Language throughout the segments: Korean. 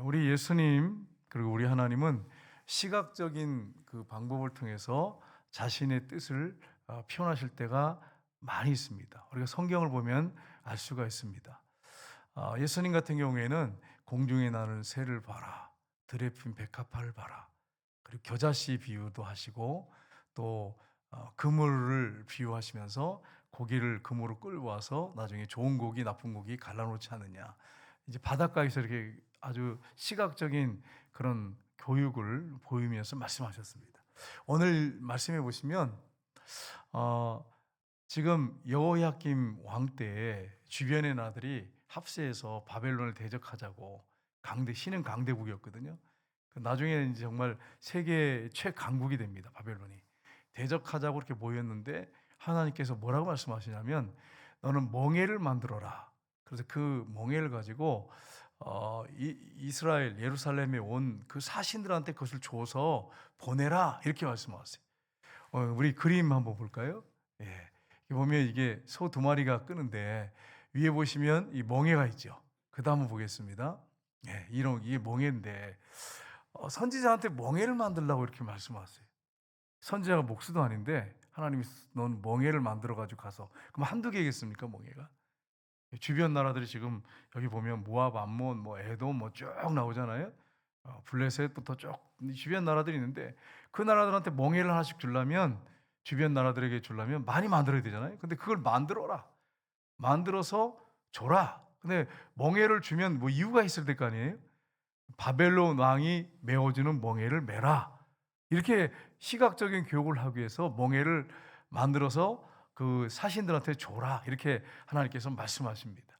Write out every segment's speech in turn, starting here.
우리 예수님 그리고 우리 하나님은 시각적인 그 방법을 통해서 자신의 뜻을 표현하실 때가 많이 있습니다. 우리가 성경을 보면 알 수가 있습니다. 예수님 같은 경우에는 공중에 나는 새를 봐라, 들에 핀 백합화를 봐라, 그리고 겨자씨 비유도 하시고 또 그물을 비유하시면서 고기를 그물로 끌고 와서 나중에 좋은 고기, 나쁜 고기 갈라놓지 않느냐. 이제 바닷가에서 이렇게 아주 시각적인 그런 교육을 보이면서 말씀하셨습니다. 오늘 말씀해 보시면 어, 지금 여호야김 왕 때에 주변의 나라들이 합세해서 바벨론을 대적하자고 신은 강대국이었거든요. 나중에 이제 정말 세계 최강국이 됩니다. 바벨론이 대적하자고 이렇게 모였는데 하나님께서 뭐라고 말씀하시냐면 너는 멍에를 만들어라. 그래서 그 멍에를 가지고 이스라엘 예루살렘에 온 그 사신들한테 그것을 줘서 보내라 이렇게 말씀하세요. 우리 그림 한번 볼까요? 예. 보면 이게 소 두 마리가 끄는데 위에 보시면 이 멍에가 있죠. 그 다음 보겠습니다. 예, 이게 멍에인데 선지자한테 멍에를 만들라고 이렇게 말씀하세요. 선지자가 목수도 아닌데 하나님이 넌 멍에를 만들어 가지고 가서 그럼 한두 개겠습니까 멍에가? 주변 나라들이 지금 여기 보면 모압, 암몬, 뭐 에돔 뭐 쭉 나오잖아요. 블레셋부터 쭉 주변 나라들이 있는데 그 나라들한테 멍에를 하나씩 주려면 주변 나라들에게 주려면 많이 만들어야 되잖아요. 근데 그걸 만들어라. 만들어서 줘라. 근데 멍에를 주면 뭐 이유가 있을 될 거 아니에요? 바벨론 왕이 메어주는 멍에를 메라. 이렇게 시각적인 교육을 하기 위해서 멍에를 만들어서 그 사신들한테 줘라. 이렇게 하나님께서 말씀하십니다.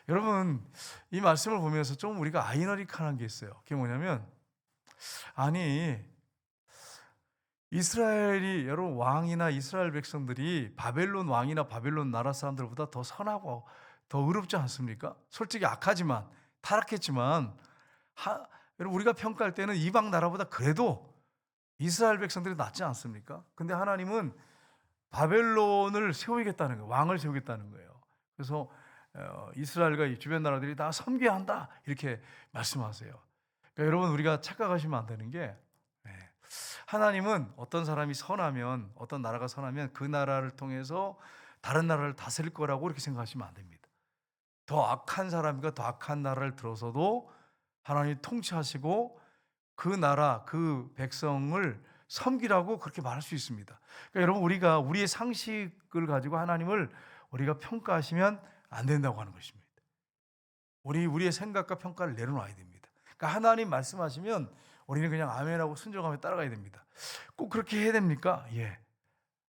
여러분, 이 말씀을 보면서 좀 우리가 아이러니컬한 게 있어요. 그게 뭐냐면, 아니, 이스라엘이, 여러분, 왕이나 이스라엘 백성들이 바벨론 왕이나 바벨론 나라 사람들보다 더 선하고 더 의롭지 않습니까? 솔직히 악하지만, 타락했지만, 여러분, 우리가 평가할 때는 이방 나라보다 그래도 이스라엘 백성들이 낫지 않습니까? 근데 하나님은 바벨론을 세우겠다는 거예요. 왕을 세우겠다는 거예요. 그래서 이스라엘과 이 주변 나라들이 다 섬겨야 한다 이렇게 말씀하세요. 그러니까 여러분 우리가 착각하시면 안 되는 게 하나님은 어떤 사람이 선하면 어떤 나라가 선하면 그 나라를 통해서 다른 나라를 다스릴 거라고 이렇게 생각하시면 안 됩니다. 더 악한 사람과 더 악한 나라를 들어서도 하나님이 통치하시고 그 나라 그 백성을 섬기라고 그렇게 말할 수 있습니다. 그러니까 여러분 우리가 우리의 상식을 가지고 하나님을 우리가 평가하시면 안 된다고 하는 것입니다. 우리의 생각과 평가를 내려놔야 됩니다. 그러니까 하나님 말씀하시면 우리는 그냥 아멘하고 순종하며 따라가야 됩니다. 꼭 그렇게 해야 됩니까? 예.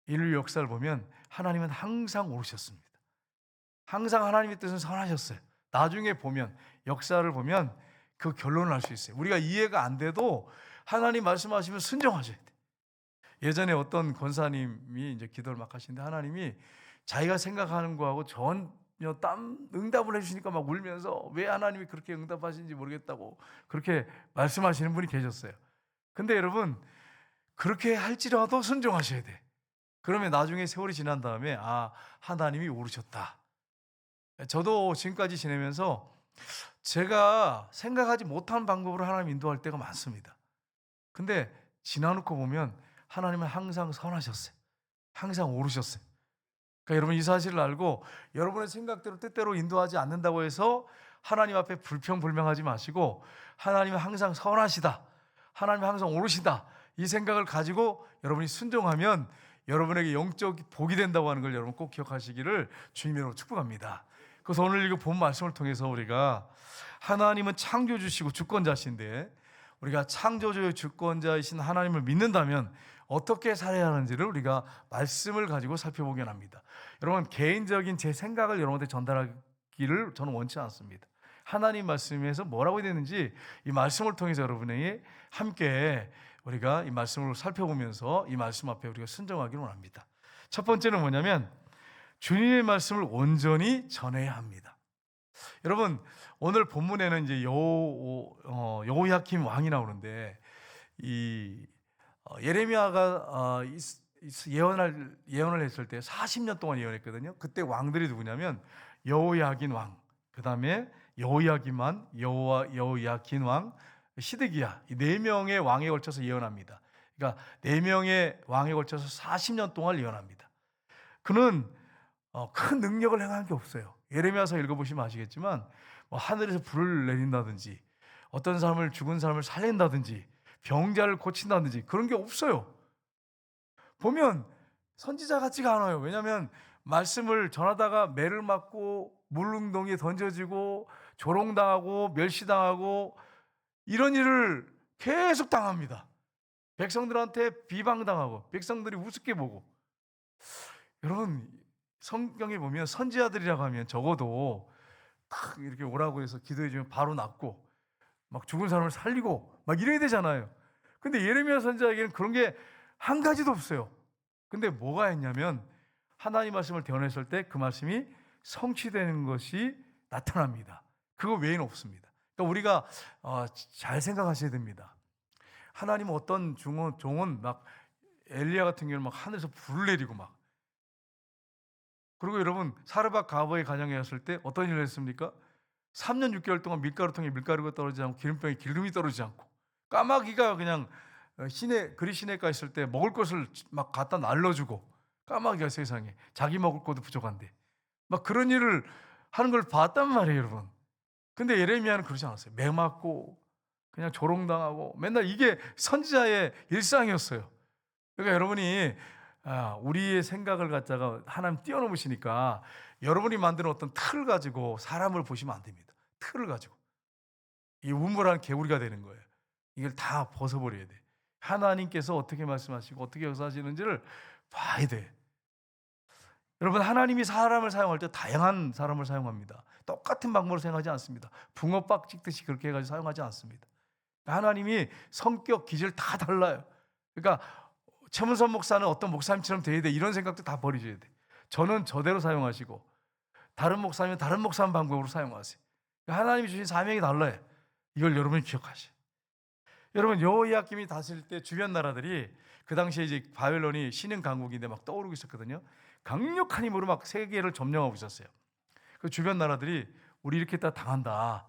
인류 역사를 보면 하나님은 항상 옳으셨습니다. 항상 하나님의 뜻은 선하셨어요. 나중에 보면 역사를 보면 그 결론을 알 수 있어요. 우리가 이해가 안 돼도 하나님 말씀하시면 순종하셔야 돼요. 예전에 어떤 권사님이 이제 기도를 막 하시는데 하나님이 자기가 생각하는 거하고 전혀 응답을 해주시니까 막 울면서 왜 하나님이 그렇게 응답하시는지 모르겠다고 그렇게 말씀하시는 분이 계셨어요. 근데 여러분 그렇게 할지라도 순종하셔야 돼. 그러면 나중에 세월이 지난 다음에 하나님이 옳으셨다. 저도 지금까지 지내면서 제가 생각하지 못한 방법으로 하나님 인도할 때가 많습니다. 근데 지나놓고 보면 하나님은 항상 선하셨어요. 항상 옳으셨어요. 그러니까 여러분 이 사실을 알고 여러분의 생각대로 뜻대로 인도하지 않는다고 해서 하나님 앞에 불평불명하지 마시고 하나님은 항상 선하시다. 하나님은 항상 옳으시다. 이 생각을 가지고 여러분이 순종하면 여러분에게 영적 복이 된다고 하는 걸 여러분 꼭 기억하시기를 주님으로 축복합니다. 그래서 오늘 이거 본 말씀을 통해서 우리가 하나님은 창조주시고 주권자신데 우리가 창조주의 주권자이신 하나님을 믿는다면 어떻게 살아야 하는지를 우리가 말씀을 가지고 살펴보긴 합니다. 여러분 개인적인 제 생각을 여러분한테 전달하기를 저는 원치 않습니다. 하나님 말씀에서 뭐라고 되는지 이 말씀을 통해서 여러분에게 함께 우리가 이 말씀을 살펴보면서 이 말씀 앞에 우리가 순종하기를 원합니다. 첫 번째는 뭐냐면 주님의 말씀을 온전히 전해야 합니다. 여러분 오늘 본문에는 이제 여호야김 왕이 나오는데 이 예레미야가 예언을 했을 때 40년 동안 예언했거든요. 그때 왕들이 누구냐면 여호야긴 왕, 그 다음에 여호야김, 여호야긴 왕, 시드기야, 이 네 명의 왕에 걸쳐서 예언합니다. 그러니까 네 명의 왕에 걸쳐서 40년 동안 예언합니다. 그는 큰 능력을 행한 게 없어요. 예레미야서 읽어보시면 아시겠지만 뭐 하늘에서 불을 내린다든지 어떤 사람을 죽은 사람을 살린다든지 병자를 고친다든지 그런 게 없어요. 보면 선지자 같지가 않아요. 왜냐하면 말씀을 전하다가 매를 맞고 물웅덩이에 던져지고 조롱당하고 멸시당하고 이런 일을 계속 당합니다. 백성들한테 비방당하고 백성들이 우습게 보고. 여러분, 성경에 보면 선지자들이라고 하면 적어도 딱 이렇게 오라고 해서 기도해 주면 바로 낫고 막 죽은 사람을 살리고 막 이래야 되잖아요. 근데 예레미야 선지자에게는 그런 게 한 가지도 없어요. 근데 뭐가 있냐면 하나님 말씀을 대언했을 때 그 말씀이 성취되는 것이 나타납니다. 그거 외에는 없습니다. 그러니까 우리가 잘 생각하셔야 됩니다. 하나님은 어떤 종은 막 엘리야 같은 경우는 막 하늘에서 불을 내리고 막, 그리고 여러분 사르밧 가보의 가정에 왔을 때 어떤 일을 했습니까? 3년 6개월 동안 밀가루통에 밀가루가 떨어지지 않고 기름병에 기름이 떨어지지 않고 까마귀가 그냥 그리 시내가 있을 때 먹을 것을 막 갖다 날려주고, 까마귀가 세상에 자기 먹을 것도 부족한데 막 그런 일을 하는 걸 봤단 말이에요, 여러분. 근데 예레미야는 그러지 않았어요. 매 맞고 그냥 조롱당하고 맨날 이게 선지자의 일상이었어요. 그러니까 여러분이 우리의 생각을 갖다가 하나님 뛰어넘으시니까 여러분이 만드는 어떤 틀을 가지고 사람을 보시면 안 됩니다. 틀을 가지고 이 우물한 개구리가 되는 거예요. 이걸 다 벗어버려야 돼. 하나님께서 어떻게 말씀하시고 어떻게 역사하시는지를 봐야 돼. 여러분, 하나님이 사람을 사용할 때 다양한 사람을 사용합니다. 똑같은 방법으로 사용하지 않습니다. 붕어박 찍듯이 그렇게 해가지고 사용하지 않습니다. 하나님이 성격, 기질 다 달라요. 그러니까 최문선 목사는 어떤 목사님처럼 돼야 돼, 이런 생각도 다 버리셔야 돼. 저는 저대로 사용하시고 다른 목사님은 다른 목사님 방법으로 사용하세요. 하나님이 주신 사명이 달라요. 이걸 여러분이 기억하세요. 여러분, 여호야김이 다스릴 때 주변 나라들이 그 당시에 이제 바벨론이 신흥 강국인데 막 떠오르고 있었거든요. 강력한 힘으로 막 세계를 점령하고 있었어요. 그 주변 나라들이 우리 이렇게 다 당한다.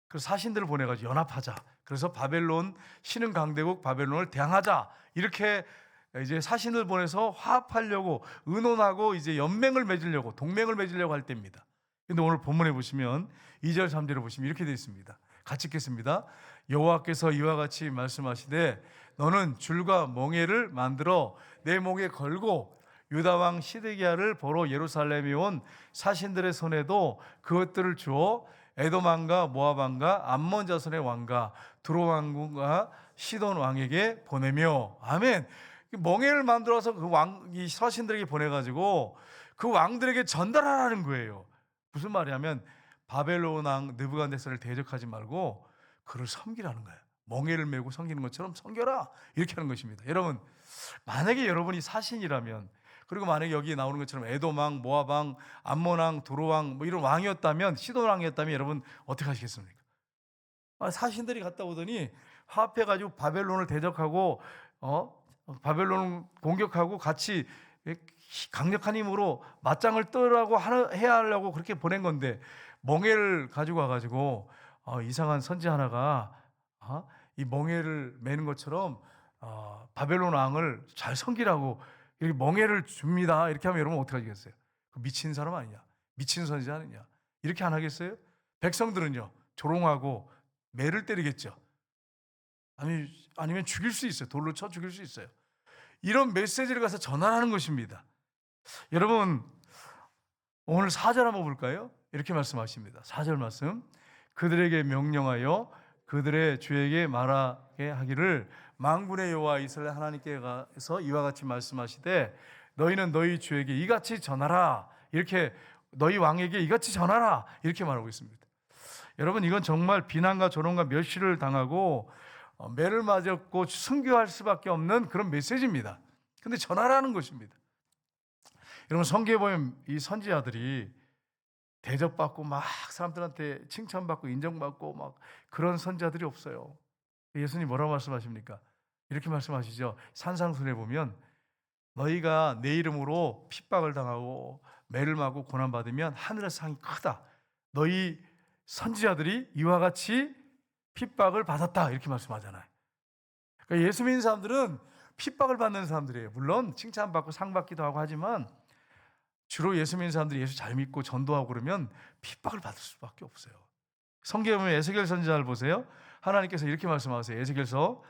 그래서 사신들을 보내가지고 연합하자. 그래서 바벨론 신흥 강대국 바벨론을 대항하자. 이렇게 이제 사신을 보내서 화합하려고 의논하고 이제 연맹을 맺으려고 동맹을 맺으려고 할 때입니다. 근데 오늘 본문에 보시면 2절 3절에 보시면 이렇게 되어 있습니다. 같이 읽겠습니다. 여호와께서 이와 같이 말씀하시되 너는 줄과 멍에를 만들어 내 목에 걸고 유다 왕 시드기야를 보러 예루살렘에 온 사신들의 손에도 그것들을 주어 에돔 왕과 모압 왕과 암몬 자손의 왕과 두로 왕과 시돈 왕에게 보내며. 아멘. 멍에를 만들어서 이 사신들에게 보내가지고 그 왕들에게 전달하라는 거예요. 무슨 말이냐면 바벨론 왕 느부갓네살을 대적하지 말고 그를 섬기라는 거예요. 멍에를 메고 섬기는 것처럼 섬겨라, 이렇게 하는 것입니다. 여러분, 만약에 여러분이 사신이라면, 그리고 만약에 여기 나오는 것처럼 에돔 왕, 모압 왕, 암몬 왕, 두로 왕 뭐 이런 왕이었다면, 시돈 왕이었다면 여러분 어떻게 하시겠습니까? 사신들이 갔다 오더니 화합해가지고 바벨론을 대적하고 바벨론을 공격하고 같이 강력한 힘으로 맞짱을 뜨라고 해야 하려고 그렇게 보낸 건데, 멍에를 가지고 와가지고 이상한 선지 하나가 이 멍에를 매는 것처럼 바벨론 왕을 잘 섬기라고 이렇게 멍에를 줍니다. 이렇게 하면 여러분 어떻게 하겠어요? 미친 사람 아니냐? 미친 선지 아니냐? 이렇게 안 하겠어요? 백성들은요, 조롱하고 매를 때리겠죠. 아니면 죽일 수 있어요. 돌로 쳐 죽일 수 있어요. 이런 메시지를 가서 전하는 것입니다. 여러분, 오늘 4절 한번 볼까요? 이렇게 말씀하십니다. 4절 말씀. 그들에게 명령하여 그들의 주에게 말하게 하기를 만군의 여호와 이스라엘 하나님께서 이와 같이 말씀하시되 너희는 너희 주에게 이같이 전하라. 이렇게 너희 왕에게 이같이 전하라. 이렇게 말하고 있습니다. 여러분, 이건 정말 비난과 조롱과 멸시를 당하고 매를 맞았고 순교할 수밖에 없는 그런 메시지입니다. 근데 전하라는 것입니다. 여러분, 성경에 보면 이 선지자들이 대접받고 막 사람들한테 칭찬받고 인정받고 막 그런 선지자들이 없어요. 예수님 뭐라고 말씀하십니까? 이렇게 말씀하시죠. 산상순에 보면 너희가 내 이름으로 핍박을 당하고 매를 맞고 고난받으면 하늘의 상이 크다. 너희 선지자들이 이와 같이 핍박을 받았다 이렇게 말씀하잖아요. 그러니까 예수 믿는 사람들은 핍박을 받는 사람들이에요. 물론 칭찬받고 상 받기도 하고 하지만 주로 예수 믿는 사람들이 예수 잘 믿고 전도하고 그러면 핍박을 받을 수밖에 없어요. 성경에 보면 에스겔 선지자를 보세요. 하나님께서 이렇게 말씀하세요. 에스겔서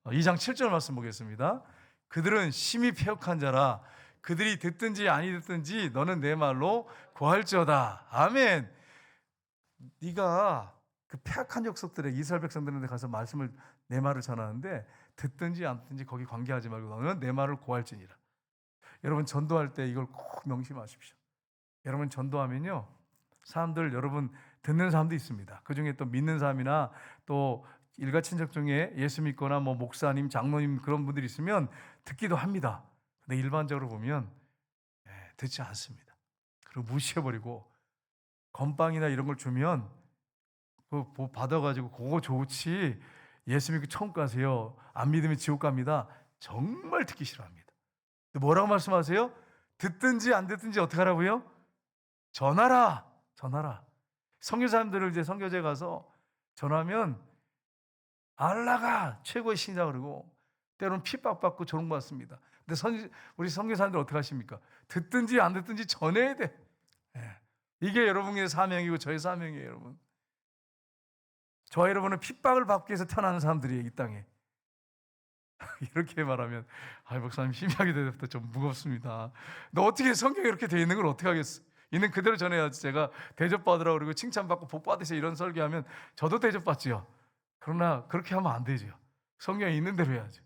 2장 7절 말씀 보겠습니다. 그들은 심히 패역한 자라. 그들이 듣든지 아니 듣든지 너는 내 말로 고할지어다. 아멘. 네가 그 패악한 족속들의 이스라엘 백성들한테 가서 말씀을 내 말을 전하는데 듣든지 안 듣든지 거기 관계하지 말고 너는 내 말을 고할지니라. 여러분 전도할 때 이걸 꼭 명심하십시오. 여러분 전도하면요 사람들 여러분 듣는 사람도 있습니다. 그 중에 또 믿는 사람이나 또 일가 친척 중에 예수 믿거나 뭐 목사님, 장로님 그런 분들이 있으면 듣기도 합니다. 근데 일반적으로 보면 듣지 않습니다. 그리고 무시해버리고 건빵이나 이런 걸 주면 그거 받아가지고 그거 좋지 예수 믿고 천국 가세요. 안 믿으면 지옥 갑니다. 정말 듣기 싫어합니다. 뭐라고 말씀하세요? 듣든지 안 듣든지 어떻게 하라고요? 전하라. 선교사님들을 이제 선교제 가서 전하면 알라가 최고의 신이다 그러고 때로는 핍박받고 조롱받습니다. 근데 우리 선교사님들 어떻게 하십니까? 듣든지 안 듣든지 전해야 돼. 이게 여러분의 사명이고 저의 사명이에요, 여러분. 저와 여러분은 핍박을 받기 위해서 태어나는 사람들이에요, 이 땅에. 이렇게 말하면 목사님 심하게 대답도 좀 무겁습니다. 너 어떻게 성경에 이렇게 되어 있는 걸 어떻게 하겠어? 있는 그대로 전해야지. 제가 대접받으라고 그러고 칭찬받고 복받으세요 이런 설교하면 저도 대접받지요. 그러나 그렇게 하면 안 되죠. 성경에 있는 대로 해야죠.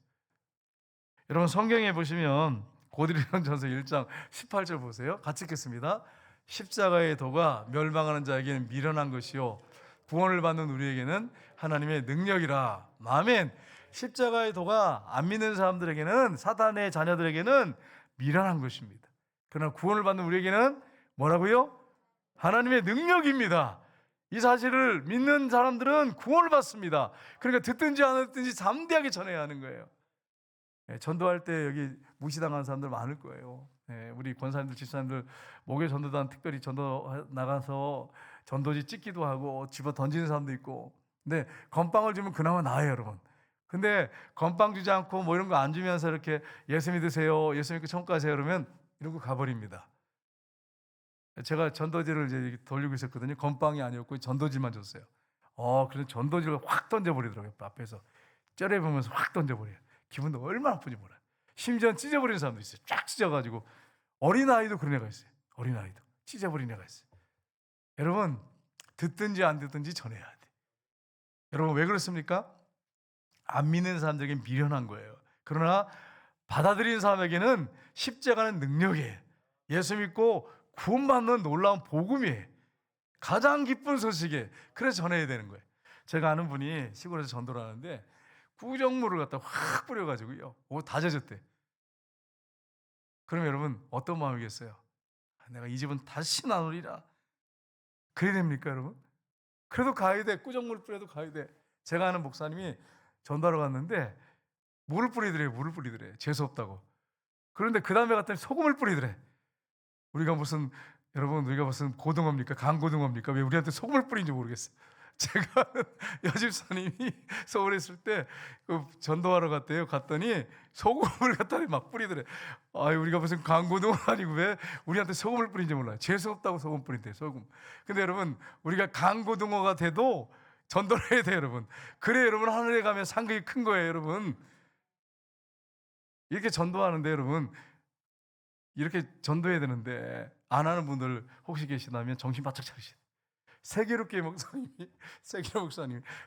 여러분 성경에 보시면 고린도전서 1장 18절 보세요. 같이 읽겠습니다. 십자가의 도가 멸망하는 자에게는 미련한 것이요 구원을 받는 우리에게는 하나님의 능력이라. 아멘. 십자가의 도가 안 믿는 사람들에게는 사단의 자녀들에게는 미련한 것입니다. 그러나 구원을 받는 우리에게는 뭐라고요? 하나님의 능력입니다. 이 사실을 믿는 사람들은 구원을 받습니다. 그러니까 듣든지 안 듣든지 담대하게 전해야 하는 거예요. 전도할 때 여기 무시당하는 사람들 많을 거예요. 우리 권사님들, 집사님들 목요 전도단 특별히 전도 나가서 전도지 찍기도 하고 집어 던지는 사람도 있고. 근데 건빵을 주면 그나마 나아요, 여러분. 근데 건빵 주지 않고 뭐 이런 거 안 주면서 이렇게 예수 믿으세요, 예수 믿고 천국 가세요 그러면 이러고 가버립니다. 제가 전도지를 이제 돌리고 있었거든요. 건빵이 아니었고 전도지만 줬어요. 그래서 전도지를 확 던져버리더라고요. 앞에서 째려보면서 확 던져버려요. 기분도 얼마나 나쁜지 몰라요. 심지어 찢어버리는 사람도 있어요. 쫙 찢어가지고. 어린아이도 그런 애가 있어요. 어린아이도 찢어버린 애가 있어요. 여러분 듣든지 안 듣든지 전해야 돼. 여러분 왜 그렇습니까? 안 믿는 사람들에게 미련한 거예요. 그러나 받아들이는 사람에게는 십자가는 능력이에요. 예수 믿고 구원받는 놀라운 복음이에요. 가장 기쁜 소식이에요. 그래서 전해야 되는 거예요. 제가 아는 분이 시골에서 전도를 하는데 구정물을 갖다 확 뿌려가지고요 옷 다 젖었대. 그럼 여러분 어떤 마음이겠어요? 내가 이 집은 다시 나누리라. 그래야 됩니까 여러분? 그래도 가야 돼. 구정물 뿌려도 가야 돼. 제가 아는 목사님이 전도하러 갔는데 물을 뿌리더래. 재수없다고. 그런데 그 다음에 갔더니 소금을 뿌리더래. 우리가 무슨 고등어입니까? 강고등어입니까? 왜 우리한테 소금을 뿌린지 모르겠어요. 제가 아는 여집사님이 서울에 있을 때 그 전도하러 갔대요. 갔더니 소금을 갖다 막 뿌리더래. 우리가 무슨 강고등어 아니고 왜 우리한테 소금을 뿌린지 몰라요. 재수없다고 소금 뿌린대요. 소금. 근데 여러분 우리가 강고등어가 돼도 전도를 해야 돼요, 여러분. 그래 여러분 하늘에 가면 상급이 큰 거예요, 여러분. 이렇게 전도하는데 여러분 이렇게 전도해야 되는데 안 하는 분들 혹시 계시다면 정신 바짝 차리세요. 세계롭게 목사님이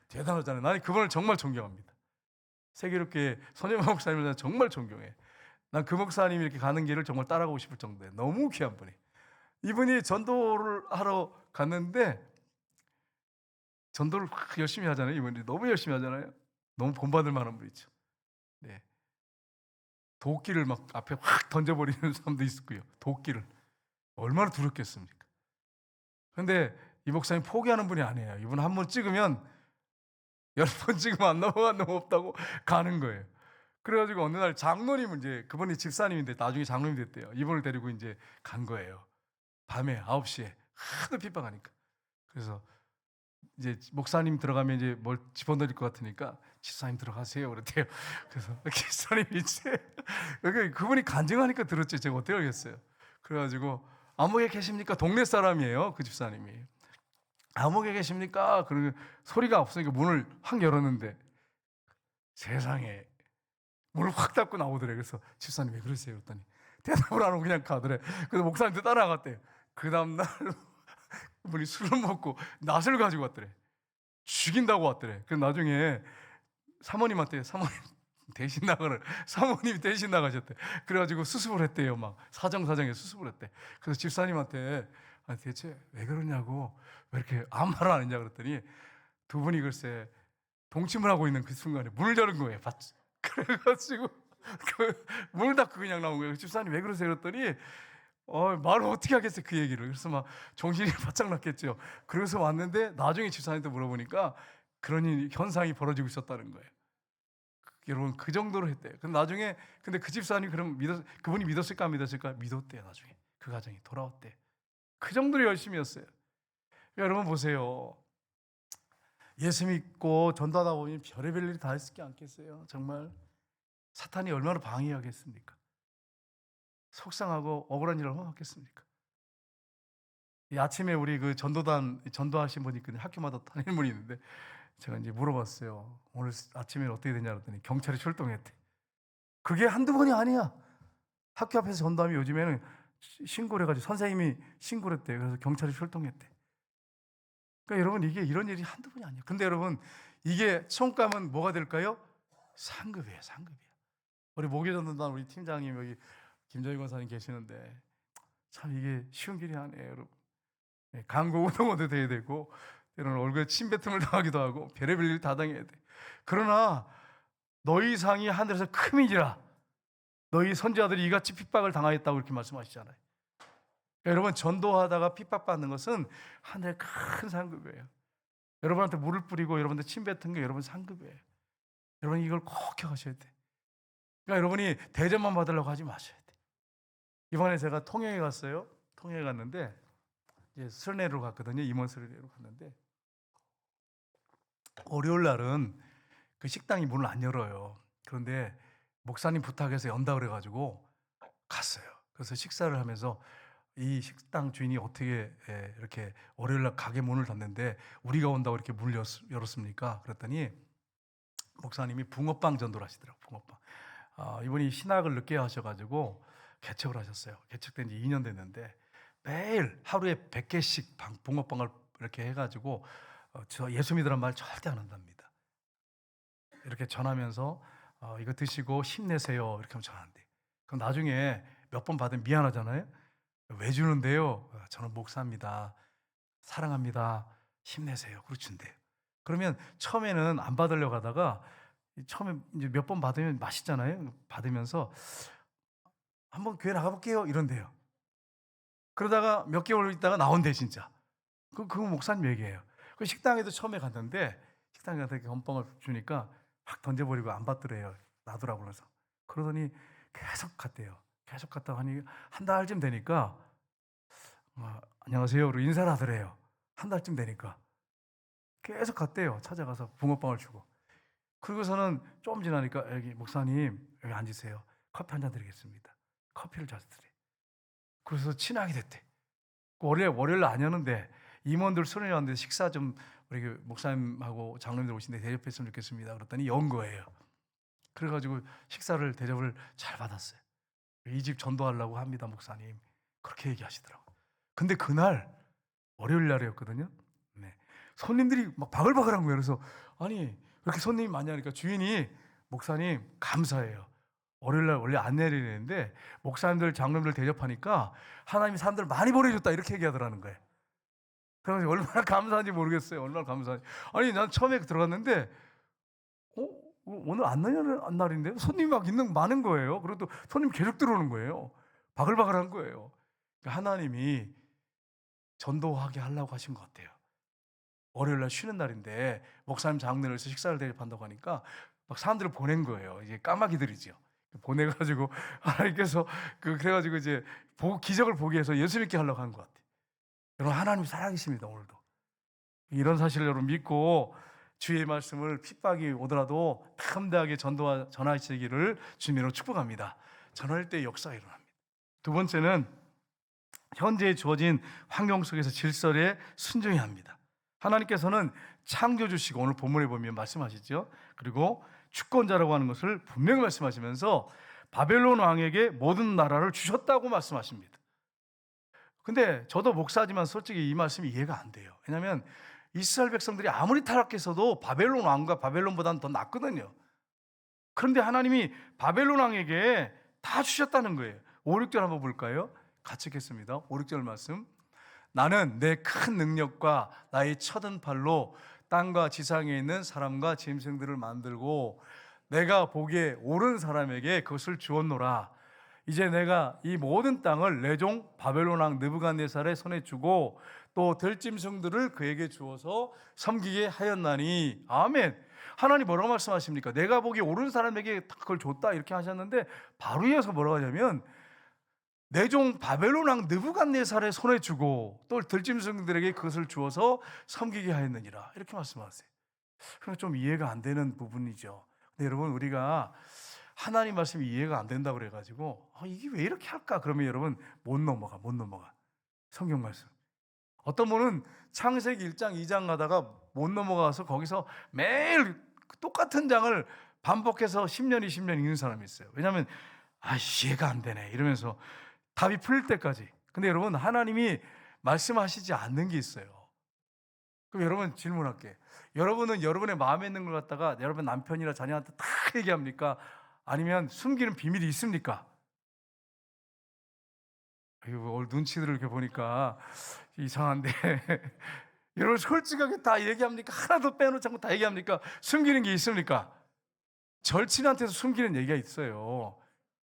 대단하잖아요. 나는 그분을 정말 존경합니다. 세계롭게 손혜만 목사님을 정말 존경해. 난 그 목사님이 이렇게 가는 길을 정말 따라가고 싶을 정도에 너무 귀한 분이. 이분이 전도를 하러 갔는데 전도를 확 열심히 하잖아요. 이분이 너무 열심히 하잖아요. 너무 본받을 만한 분이죠. 네. 도끼를 막 앞에 확 던져버리는 사람도 있었고요. 도끼를 얼마나 두렵겠습니까? 그런데 이 목사님 포기하는 분이 아니에요. 이분 한 번 찍으면 10번 찍으면 안 넘어간 놈 없다고 가는 거예요. 그래가지고 어느 날 장로님은 이제 그분이 집사님인데 나중에 장로님 됐대요. 이분을 데리고 이제 간 거예요. 밤에 9시에 하도 핍박하니까. 그래서 이제 목사님 들어가면 이제 뭘 집어넣을 것 같으니까 집사님 들어가세요 그랬대요. 그래서 집사님이 이제 여기 그분이 간증하니까 들었지 제가 어떻게 알겠어요. 그래가지고 암흑에 계십니까? 동네 사람이에요 그 집사님이. 암흑에 계십니까? 그러고 소리가 없으니까 문을 확 열었는데 세상에 문을 확 닫고 나오더래. 그래서 집사님 왜 그러세요? 그랬더니 대답을 안 하고 그냥 가더래. 그래서 목사님도 따라갔대요. 그 다음날 그분이 술을 먹고 낫을 가지고 왔더래. 죽인다고 왔더래. 그래서 나중에 사모님한테 사모님 대신 나가라. 사모님이 대신 나가셨대. 그래가지고 수습을 했대요. 막 사정사정에 수습을 했대. 그래서 집사님한테 아니, 대체 왜 그러냐고 왜 이렇게 아무 말을 안 했냐 그랬더니 두 분이 글쎄 동침을 하고 있는 그 순간에 문을 여는 거예요. 그래가지고 그 문을 닫고 그냥 나온 거예요. 집사님 왜 그러세요? 그랬더니 말을 어떻게 하겠어요 그 얘기를. 그래서 막 정신이 바짝 났겠죠. 그래서 왔는데 나중에 집사님한테 물어보니까 그런 현상이 벌어지고 있었다는 거예요. 여러분 그 정도로 했대요. 근데 나중에 근데 그 집사님 그럼 그분이 믿었을까 안 믿었을까? 믿었대요. 나중에 그 가정이 돌아왔대. 그 정도로 열심히였어요. 여러분 보세요. 예수 믿고 전도하다 보면 별의별 일이 다 있을 게 않겠어요. 정말 사탄이 얼마나 방해하겠습니까? 속상하고 억울한 일을 얼마나 하겠습니까? 이 아침에 우리 그 전도단 전도하신 분이 있거든요. 학교마다 다니는 분이 있는데 제가 이제 물어봤어요. 오늘 아침에 어떻게 되냐 그랬더니 경찰이 출동했대. 그게 한두 번이 아니야. 학교 앞에서 전도하면 요즘에는 신고를 해가지고 선생님이 신고를 했대요. 그래서 경찰이 출동했대. 그러니까 여러분 이게 이런 일이 한두 번이 아니에요. 근데 여러분 이게 총감은 뭐가 될까요? 상급이에요. 상급이에요. 우리 목요전도단 우리 팀장님 여기 김정희 권사님 계시는데 참 이게 쉬운 길이 아니에요. 여러분 강고 운동원도 돼야 되고 때로는 얼굴에 침뱉음을 당하기도 하고 별의별 일을 다 당해야 돼. 그러나 너희 상이 하늘에서 크민이라 너희 선지자들이 이같이 핍박을 당하였다고 이렇게 말씀하시잖아요. 그러니까 여러분 전도하다가 핍박받는 것은 하늘의 큰 상급이에요. 여러분한테 물을 뿌리고 여러분한테 침 뱉은 게 여러분 상급이에요. 여러분 이걸 꼭 기억하셔야 돼. 그러니까 여러분이 대접만 받으려고 하지 마셔야 돼. 이번에 제가 통영에 갔어요. 통영에 갔는데 이제 설례로 갔거든요. 임원 설례로 갔는데 월요일 날은 그 식당이 문을 안 열어요. 그런데 목사님 부탁해서 연다 그래가지고 갔어요. 그래서 식사를 하면서 이 식당 주인이 어떻게 이렇게 월요일 날 가게 문을 닫는데 우리가 온다고 이렇게 문을 열었습니까? 그랬더니 목사님이 붕어빵 전도를 하시더라고요. 붕어빵. 이분이 신학을 늦게 하셔가지고 개척을 하셨어요. 개척된 지 2년 됐는데 매일 하루에 100개씩 붕어빵을 이렇게 해가지고 저 예수 믿으란 말 절대 안 한답니다. 이렇게 전하면서 이거 드시고 힘내세요 이렇게 하면 전하는데 그럼 나중에 몇 번 받으면 미안하잖아요. 왜 주는데요? 저는 목사입니다. 사랑합니다. 힘내세요. 그렇게 준대요. 그러면 처음에는 안 받으려고 하다가 처음에 이제 몇 번 받으면 맛있잖아요. 받으면서 한번 교회 나가볼게요 이런대요. 그러다가 몇 개월 있다가 나온대 진짜. 그거 목사님 얘기예요. 그 식당에도 처음에 갔는데 식당에 가서 이렇게 건빵을 주니까 확 던져버리고 안 받더래요. 놔두라고 그래서. 그러더니 계속 갔대요. 계속 갔다 하니 한 달쯤 되니까 안녕하세요. 그리고 인사를 하더래요. 한 달쯤 되니까. 계속 갔대요. 찾아가서 붕어빵을 주고. 그리고서는 좀 지나니까 여기 목사님 여기 앉으세요. 커피 한 잔 드리겠습니다. 커피를 줬더래. 그래서 친하게 됐대. 월요일 아니었는데 임원들 수련회 왔는데 식사 좀 우리 목사님하고 장로님들 오신데 대접했으면 좋겠습니다. 그랬더니 연 거예요. 그래가지고 식사를 대접을 잘 받았어요. 이 집 전도하려고 합니다, 목사님. 그렇게 얘기하시더라고요. 근데 그날 월요일 날이었거든요. 네. 손님들이 막 바글바글한 거예요. 그래서 아니 왜 이렇게 손님이 많이 하니까 주인이 목사님 감사해요. 월요일 날 원래 안 내리는데 목사님들 장로님들 대접하니까 하나님이 사람들 많이 보내줬다 이렇게 얘기하더라는 거예요. 그래서 얼마나 감사한지 모르겠어요. 얼마나 감사한지. 아니 난 처음에 들어갔는데 오늘 안 내리는 날인데 손님이 막 많은 거예요. 그래도 손님 계속 들어오는 거예요. 바글바글한 거예요. 그러니까 하나님이 전도하게 하려고 하신 것 같아요. 월요일 날 쉬는 날인데 목사님 장로님에서 식사를 대접한다고 하니까 막 사람들을 보낸 거예요. 이제 까마귀들이죠. 보내가지고 하나님께서 그래가지고 이제 기적을 보기 위해서 예수 믿게 하려고 하는 것 같아요. 여러분 하나님 살아계십니다. 오늘도 이런 사실을 여러분 믿고 주의 말씀을 핍박이 오더라도 담대하게 전하시기를 주님으로 축복합니다. 전할 때 역사가 일어납니다. 두 번째는 현재 주어진 환경 속에서 질서에 순종해야 합니다. 하나님께서는 창조주시고 오늘 본문에 보면 말씀하시죠. 그리고 주권자라고 하는 것을 분명히 말씀하시면서 바벨론 왕에게 모든 나라를 주셨다고 말씀하십니다. 근데 저도 목사지만 솔직히 이 말씀이 이해가 안 돼요. 왜냐하면 이스라엘 백성들이 아무리 타락했어도 바벨론 왕과 바벨론보다는 더 낫거든요. 그런데 하나님이 바벨론 왕에게 다 주셨다는 거예요. 5, 6절 한번 볼까요? 같이 읽겠습니다. 5, 6절 말씀. 나는 내 큰 능력과 나의 쳐든 팔로 땅과 지상에 있는 사람과 짐승들을 만들고 내가 보기에 옳은 사람에게 그것을 주었노라. 이제 내가 이 모든 땅을 내 종 바벨론 왕 느부갓네살의 손에 주고 또 들짐승들을 그에게 주어서 섬기게 하였나니. 아멘. 하나님 뭐라고 말씀하십니까? 내가 보기에 옳은 사람에게 그걸 줬다 이렇게 하셨는데 바로 이어서 뭐라고 하냐면 내 종 바벨론 왕 느부갓네살의 손에 주고 또 들짐승들에게 그것을 주어서 섬기게 하였느니라 이렇게 말씀하세요. 그럼 좀 이해가 안 되는 부분이죠. 근데 여러분 우리가 하나님 말씀이 이해가 안 된다고 그래가지고 이게 왜 이렇게 할까? 그러면 여러분 못 넘어가 성경 말씀. 어떤 분은 창세기 1장 2장 가다가 못 넘어가서 거기서 매일 똑같은 장을 반복해서 10년 20년 읽는 사람이 있어요. 왜냐하면 이해가 안 되네 이러면서 답이 풀릴 때까지. 근데 여러분 하나님이 말씀하시지 않는 게 있어요. 그럼 여러분 질문할게. 여러분은 여러분의 마음에 있는 걸 갖다가 여러분 남편이나 자녀한테 다 얘기합니까? 아니면 숨기는 비밀이 있습니까? 오늘 눈치들을 이렇게 보니까 이상한데 여러분 솔직하게 다 얘기합니까? 하나도 빼놓지 않고 다 얘기합니까? 숨기는 게 있습니까? 절친한테도 숨기는 얘기가 있어요.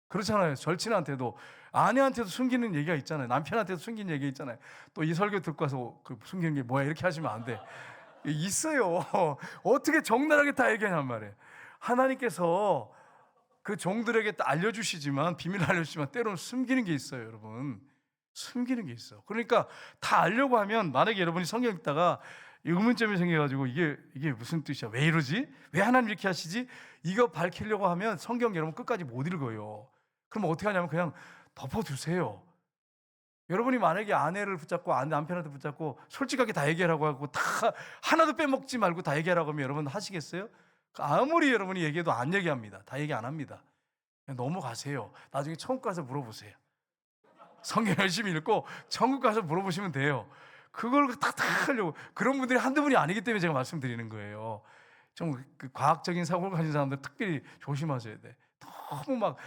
그렇잖아요. 절친한테도, 아내한테도 숨기는 얘기가 있잖아요. 남편한테도 숨기는 얘기가 있잖아요. 또 이 설교 듣고 와서 그 숨기는 게 뭐야 이렇게 하시면 안 돼. 있어요. 어떻게 적나라하게 다 얘기하냔 말이에요. 하나님께서 그 종들에게 알려주시지만, 비밀을 알려주시지만 때로는 숨기는 게 있어요. 여러분 숨기는 게 있어. 그러니까 다 알려고 하면, 만약에 여러분이 성경 읽다가 의문점이 생겨가지고 이게 무슨 뜻이야, 왜 이러지, 왜 하나님 이렇게 하시지, 이거 밝히려고 하면 성경 여러분 끝까지 못 읽어요. 그럼 어떻게 하냐면 그냥 덮어두세요. 여러분이 만약에 아내를 붙잡고 남편한테 붙잡고 솔직하게 다 얘기하라고 하고 다 하나도 빼먹지 말고 다 얘기하라고 하면 여러분 하시겠어요? 아무리 여러분이 얘기해도 안 얘기합니다. 다 얘기 안 합니다. 그냥 넘어가세요. 나중에 천국 가서 물어보세요. 성경 열심히 읽고 천국 가서 물어보시면 돼요. 그걸 다 하려고. 그런 분들이 한두 분이 아니기 때문에 제가 말씀드리는 거예요. 좀 그 과학적인 사고를 가진 사람들 특별히 조심하셔야 돼. 너무 막,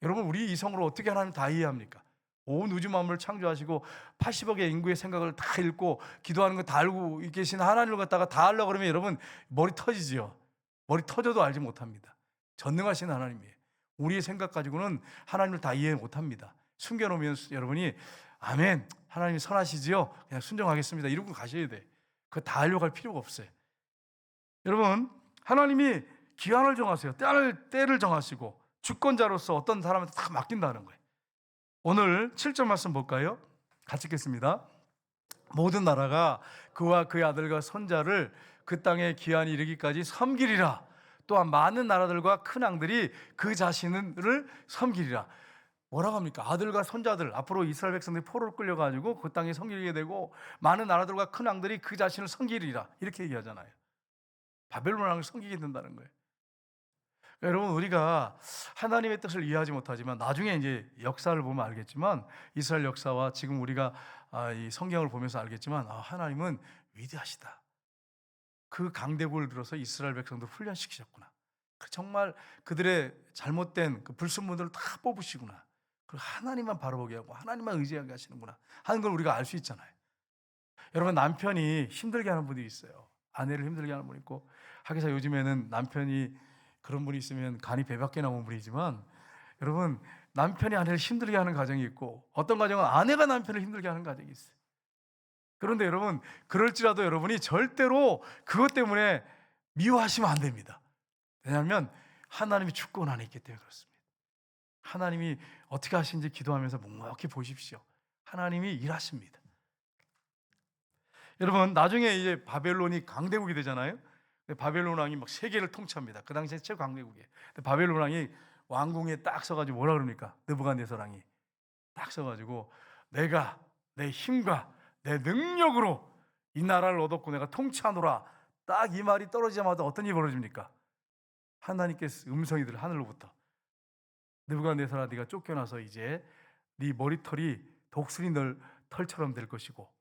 여러분 우리 이성으로 어떻게 하나님 다 이해합니까? 온 우주 만물을 창조하시고 80억의 인구의 생각을 다 읽고 기도하는 거 다 알고 계신 하나님을 갖다가 다 하려고 그러면 여러분 머리 터지지요. 머리 터져도 알지 못합니다. 전능하신 하나님이에요. 우리의 생각 가지고는 하나님을 다 이해 못합니다. 숨겨놓으면 여러분이 아멘, 하나님이 선하시지요, 그냥 순종하겠습니다 이러고 가셔야 돼. 그거 다 하려고 할 필요가 없어요. 여러분 하나님이 기한을 정하세요. 때를 정하시고 주권자로서 어떤 사람한테 다 맡긴다는 거예요. 오늘 7절 말씀 볼까요? 같이 읽겠습니다. 모든 나라가 그와 그의 아들과 손자를 그 땅에 기한이 이르기까지 섬기리라. 또한 많은 나라들과 큰 왕들이 그 자신을 섬기리라. 뭐라고 합니까? 아들과 손자들, 앞으로 이스라엘 백성들이 포로로 끌려가지고 그 땅에 섬기게 되고 많은 나라들과 큰 왕들이 그 자신을 섬기리라 이렇게 얘기하잖아요. 바벨론 왕을 섬기게 된다는 거예요. 그러니까 여러분 우리가 하나님의 뜻을 이해하지 못하지만 나중에 이제 역사를 보면 알겠지만, 이스라엘 역사와 지금 우리가 이 성경을 보면서 알겠지만 하나님은 위대하시다. 그 강대국을 들어서 이스라엘 백성들을 훈련시키셨구나. 정말 그들의 잘못된 그 불순물들을 다 뽑으시구나. 그리고 하나님만 바라보게 하고 하나님만 의지하게 하시는구나 하는 걸 우리가 알 수 있잖아요. 여러분 남편이 힘들게 하는 분이 있어요. 아내를 힘들게 하는 분이 있고, 하기사 요즘에는 남편이 그런 분이 있으면 간이 배 밖에 나온 분이지만, 여러분 남편이 아내를 힘들게 하는 가정이 있고, 어떤 가정은 아내가 남편을 힘들게 하는 가정이 있어요. 그런데 여러분 그럴지라도 여러분이 절대로 그것 때문에 미워하시면 안 됩니다. 왜냐하면 하나님이 주권 안에 있기 때문에 그렇습니다. 하나님이 어떻게 하시는지 기도하면서 묵묵히 보십시오. 하나님이 일하십니다. 여러분 나중에 이제 바벨론이 강대국이 되잖아요. 바벨론 왕이 막 세계를 통치합니다. 그 당시에 최고 강대국이에요. 바벨론 왕이 왕궁에 딱 서가지고 뭐라 그럽니까? 느부갓네살 왕이 딱 서가지고 내가 내 힘과 내 능력으로 이 나라를 얻었고 내가 통치하노라. 딱 이 말이 떨어지자마자 어떤 일이 벌어집니까? 하나님께서 음성이 들어 하늘로부터 느부갓네살아 네가 쫓겨나서 이제 네 머리털이 독수리 털처럼 될 것이고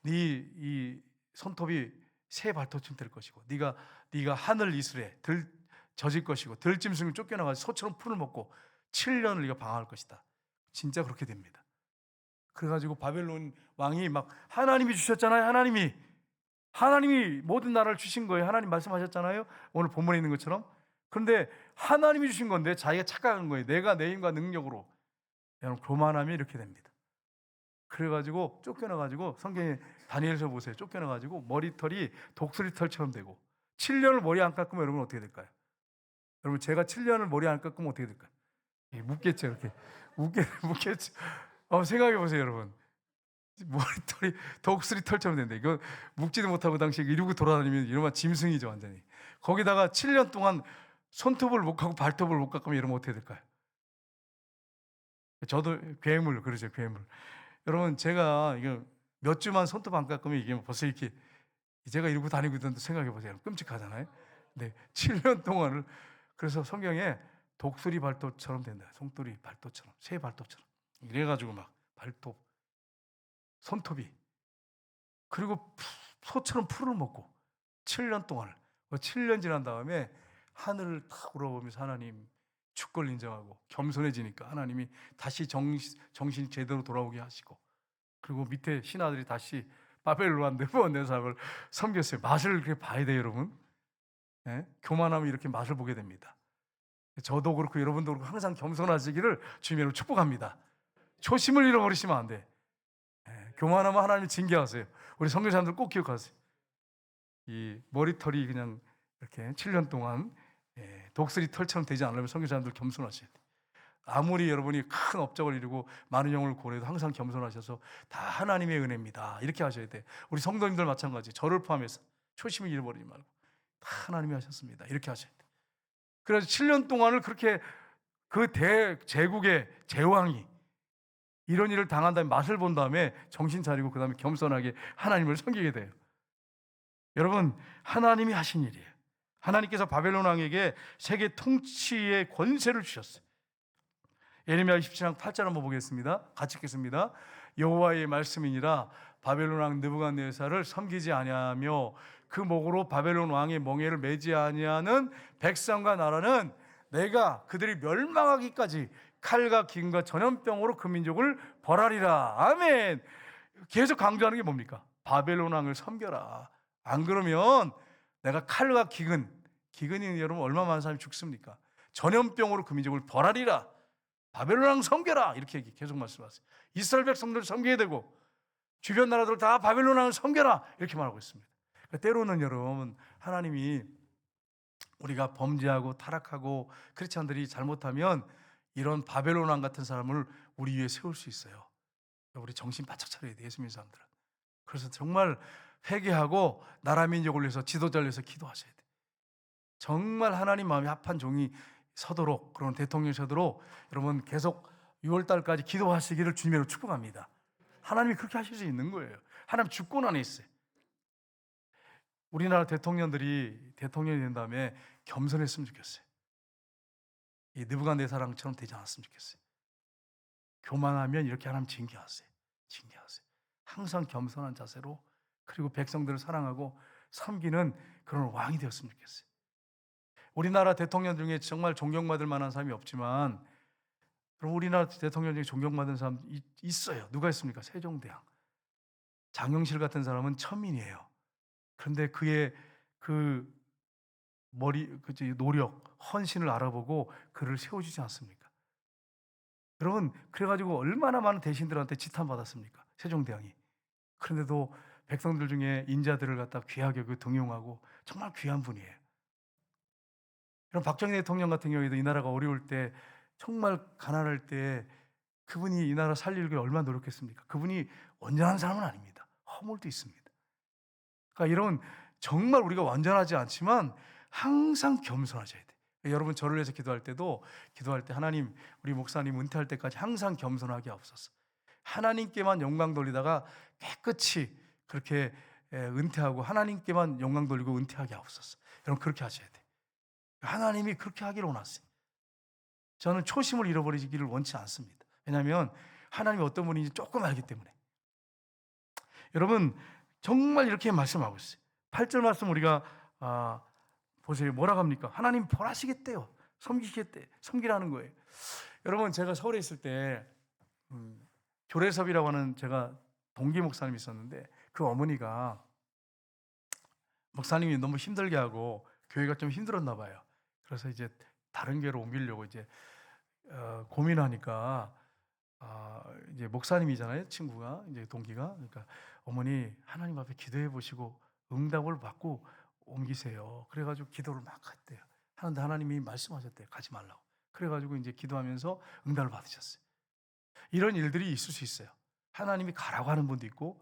네 이 손톱이 새 발톱처럼 될 것이고 네가 하늘 이슬에 젖을 것이고 들짐승을 쫓겨나가서 소처럼 풀을 먹고 7년을 네가 방황할 것이다. 진짜 그렇게 됩니다. 그래가지고 바벨론 왕이 막 하나님이 주셨잖아요. 하나님이 모든 나라를 주신 거예요. 하나님 말씀하셨잖아요. 오늘 본문에 있는 것처럼. 그런데 하나님이 주신 건데 자기가 착각한 거예요. 내가 내 힘과 능력으로. 여러분 교만하면 이렇게 됩니다. 그래가지고 쫓겨나가지고 성경에 다니엘서 보세요. 쫓겨나가지고 머리털이 독수리 털처럼 되고 7년을 머리 안 깎으면 여러분 어떻게 될까요? 여러분 제가 7년을 머리 안 깎으면 어떻게 될까요? 묻겠죠 이렇게 묻겠죠. 생각해 보세요 여러분. 머리털이 독수리 털처럼 된대. 이거 묵지도 못하고 당시에 이러고 돌아다니면 이러면 짐승이죠 완전히. 거기다가 7년 동안 손톱을 못 하고 발톱을 못 깎으면 이러면 어떻게 될까요? 저도 괴물 그러죠 괴물. 여러분 제가 이거 몇 주만 손톱 안 깎으면 이게 벌써 이렇게 제가 이러고 다니고 있던데 생각해 보세요. 끔찍하잖아요. 네, 7년 동안을 그래서 성경에 독수리 발톱처럼 된다. 송두리 발톱처럼 새 발톱처럼 이래가지고 막 발톱 손톱이 그리고 소처럼 풀을 먹고 7년 동안을 7년 지난 다음에 하늘을 탁 우러보면서 하나님 주권을 인정하고 겸손해지니까 하나님이 다시 정신이 제대로 돌아오게 하시고 그리고 밑에 신하들이 다시 바벨론 느부갓네살을 섬겼어요. 맛을 그렇게 봐야 돼요 여러분. 네? 교만하면 이렇게 맛을 보게 됩니다. 저도 그렇고 여러분도 그렇고 항상 겸손하시기를 주님으로 축복합니다. 초심을 잃어버리시면 안 돼. 교만하면 하나님 징계하세요. 우리 선교사님들 꼭 기억하세요. 이 머리털이 그냥 이렇게 7년 동안 독수리 털처럼 되지 않으려면 선교사님들 겸손하셔야 돼요. 아무리 여러분이 큰 업적을 이루고 많은 영혼을 구원해도 항상 겸손하셔서 다 하나님의 은혜입니다. 이렇게 하셔야 돼요. 우리 성도님들 마찬가지 저를 포함해서 초심을 잃어버리지 말고 다 하나님이 하셨습니다. 이렇게 하셔야 돼요. 그래서 7년 동안을 그렇게 그 대제국의 제왕이 이런 일을 당한 다음에 맛을 본 다음에 정신 차리고 그 다음에 겸손하게 하나님을 섬기게 돼요. 여러분 하나님이 하신 일이에요. 하나님께서 바벨론 왕에게 세계 통치의 권세를 주셨어요. 예레미야 27장 8절 한번 보겠습니다. 같이 읽겠습니다. 여호와의 말씀이니라 바벨론 왕 느부갓네살을 섬기지 아니하며 그 목으로 바벨론 왕의 멍에를 매지 아니하는 백성과 나라는 내가 그들이 멸망하기까지 칼과 기근과 전염병으로 그 민족을 벌하리라. 아멘. 계속 강조하는 게 뭡니까? 바벨론 왕을 섬겨라. 안 그러면 내가 칼과 기근이 여러분 얼마나 많은 사람이 죽습니까? 전염병으로 그 민족을 벌하리라. 바벨론 왕 섬겨라. 이렇게 계속 말씀하세요. 이스라엘 백성들을 섬겨야 되고 주변 나라들 다 바벨론 왕을 섬겨라. 이렇게 말하고 있습니다. 그러니까 때로는 여러분 하나님이 우리가 범죄하고 타락하고 크리스찬들이 잘못하면 이런 바벨론 왕 같은 사람을 우리 위에 세울 수 있어요. 우리 정신 바짝 차려야 돼요. 예수 믿는 사람들은. 그래서 정말 회개하고 나라 민족을 위해서 지도자를 위해서 기도하셔야 돼요. 정말 하나님 마음이 합한 종이 서도록 그런 대통령이 서도록 여러분 계속 6월달까지 기도하시기를 주님으로 축복합니다. 하나님이 그렇게 하실 수 있는 거예요. 하나님 주권 안에 있어요. 우리나라 대통령들이 대통령이 된 다음에 겸손했으면 좋겠어요. 이 느부갓네살처럼 되지 않았으면 좋겠어요. 교만하면 이렇게 하나님 징계하세요. 항상 겸손한 자세로 그리고 백성들을 사랑하고 섬기는 그런 왕이 되었으면 좋겠어요. 우리나라 대통령 중에 정말 존경받을 만한 사람이 없지만 그럼 우리나라 대통령 중에 존경받는 사람 있어요. 누가 있습니까? 세종대왕. 장영실 같은 사람은 천민이에요. 그런데 그의 그 노력, 헌신을 알아보고 그를 세워주지 않습니까? 여러분 그래가지고 얼마나 많은 대신들한테 지탄받았습니까? 세종대왕이. 그런데도 백성들 중에 인자들을 갖다 귀하게 등용하고 정말 귀한 분이에요. 여러분 박정희 대통령 같은 경우에도 이 나라가 어려울 때 정말 가난할 때 그분이 이 나라 살리기 얼마나 노력했습니까? 그분이 온전한 사람은 아닙니다. 허물도 있습니다. 그러니까 이런 정말 우리가 완전하지 않지만 항상 겸손하셔야 돼. 여러분 저를 위해서 기도할 때도 기도할 때 하나님 우리 목사님 은퇴할 때까지 항상 겸손하게 하옵소서. 하나님께만 영광 돌리다가 깨끗이 그렇게 은퇴하고 하나님께만 영광 돌리고 은퇴하게 하옵소서. 여러분 그렇게 하셔야 돼. 하나님이 그렇게 하기를 원하세요. 저는 초심을 잃어버리기를 원치 않습니다. 왜냐하면 하나님이 어떤 분인지 조금 알기 때문에. 여러분 정말 이렇게 말씀하고 있어요. 8절 말씀 우리가 보세요. 뭐라고 합니까? 하나님 벌하시겠대요. 섬기라는 거예요. 여러분 제가 서울에 있을 때 교래섭이라고 하는 제가 동기 목사님이 있었는데 그 어머니가 목사님이 너무 힘들게 하고 교회가 좀 힘들었나 봐요. 그래서 이제 다른 교회로 옮기려고 이제 고민하니까 이제 목사님이잖아요, 친구가 이제 동기가. 그러니까 어머니 하나님 앞에 기도해 보시고 응답을 받고 옮기세요. 그래가지고 기도를 막 했대요. 하는데 하나님이 말씀하셨대요. 가지 말라고. 그래가지고 이제 기도하면서 응답을 받으셨어요. 이런 일들이 있을 수 있어요. 하나님이 가라고 하는 분도 있고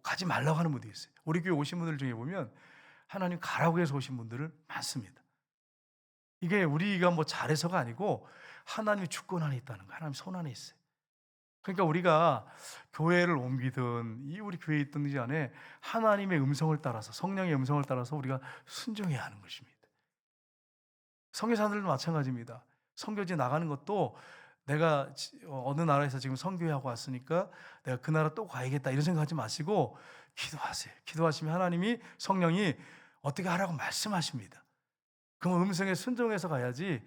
가지 말라고 하는 분도 있어요. 우리 교회 오신 분들 중에 보면 하나님 가라고 해서 오신 분들은 많습니다. 이게 우리가 뭐 잘해서가 아니고 하나님의 주권 안에 있다는 거예요. 하나님 손 안에 있어요. 그러니까 우리가 교회를 옮기든 우리 교회에 있든지 안에 하나님의 음성을 따라서 성령의 음성을 따라서 우리가 순종해야 하는 것입니다. 선교사들도 마찬가지입니다. 선교지 나가는 것도 내가 어느 나라에서 지금 선교하고 왔으니까 내가 그 나라 또 가야겠다 이런 생각하지 마시고 기도하세요. 기도하시면 하나님이 성령이 어떻게 하라고 말씀하십니다. 그 음성에 순종해서 가야지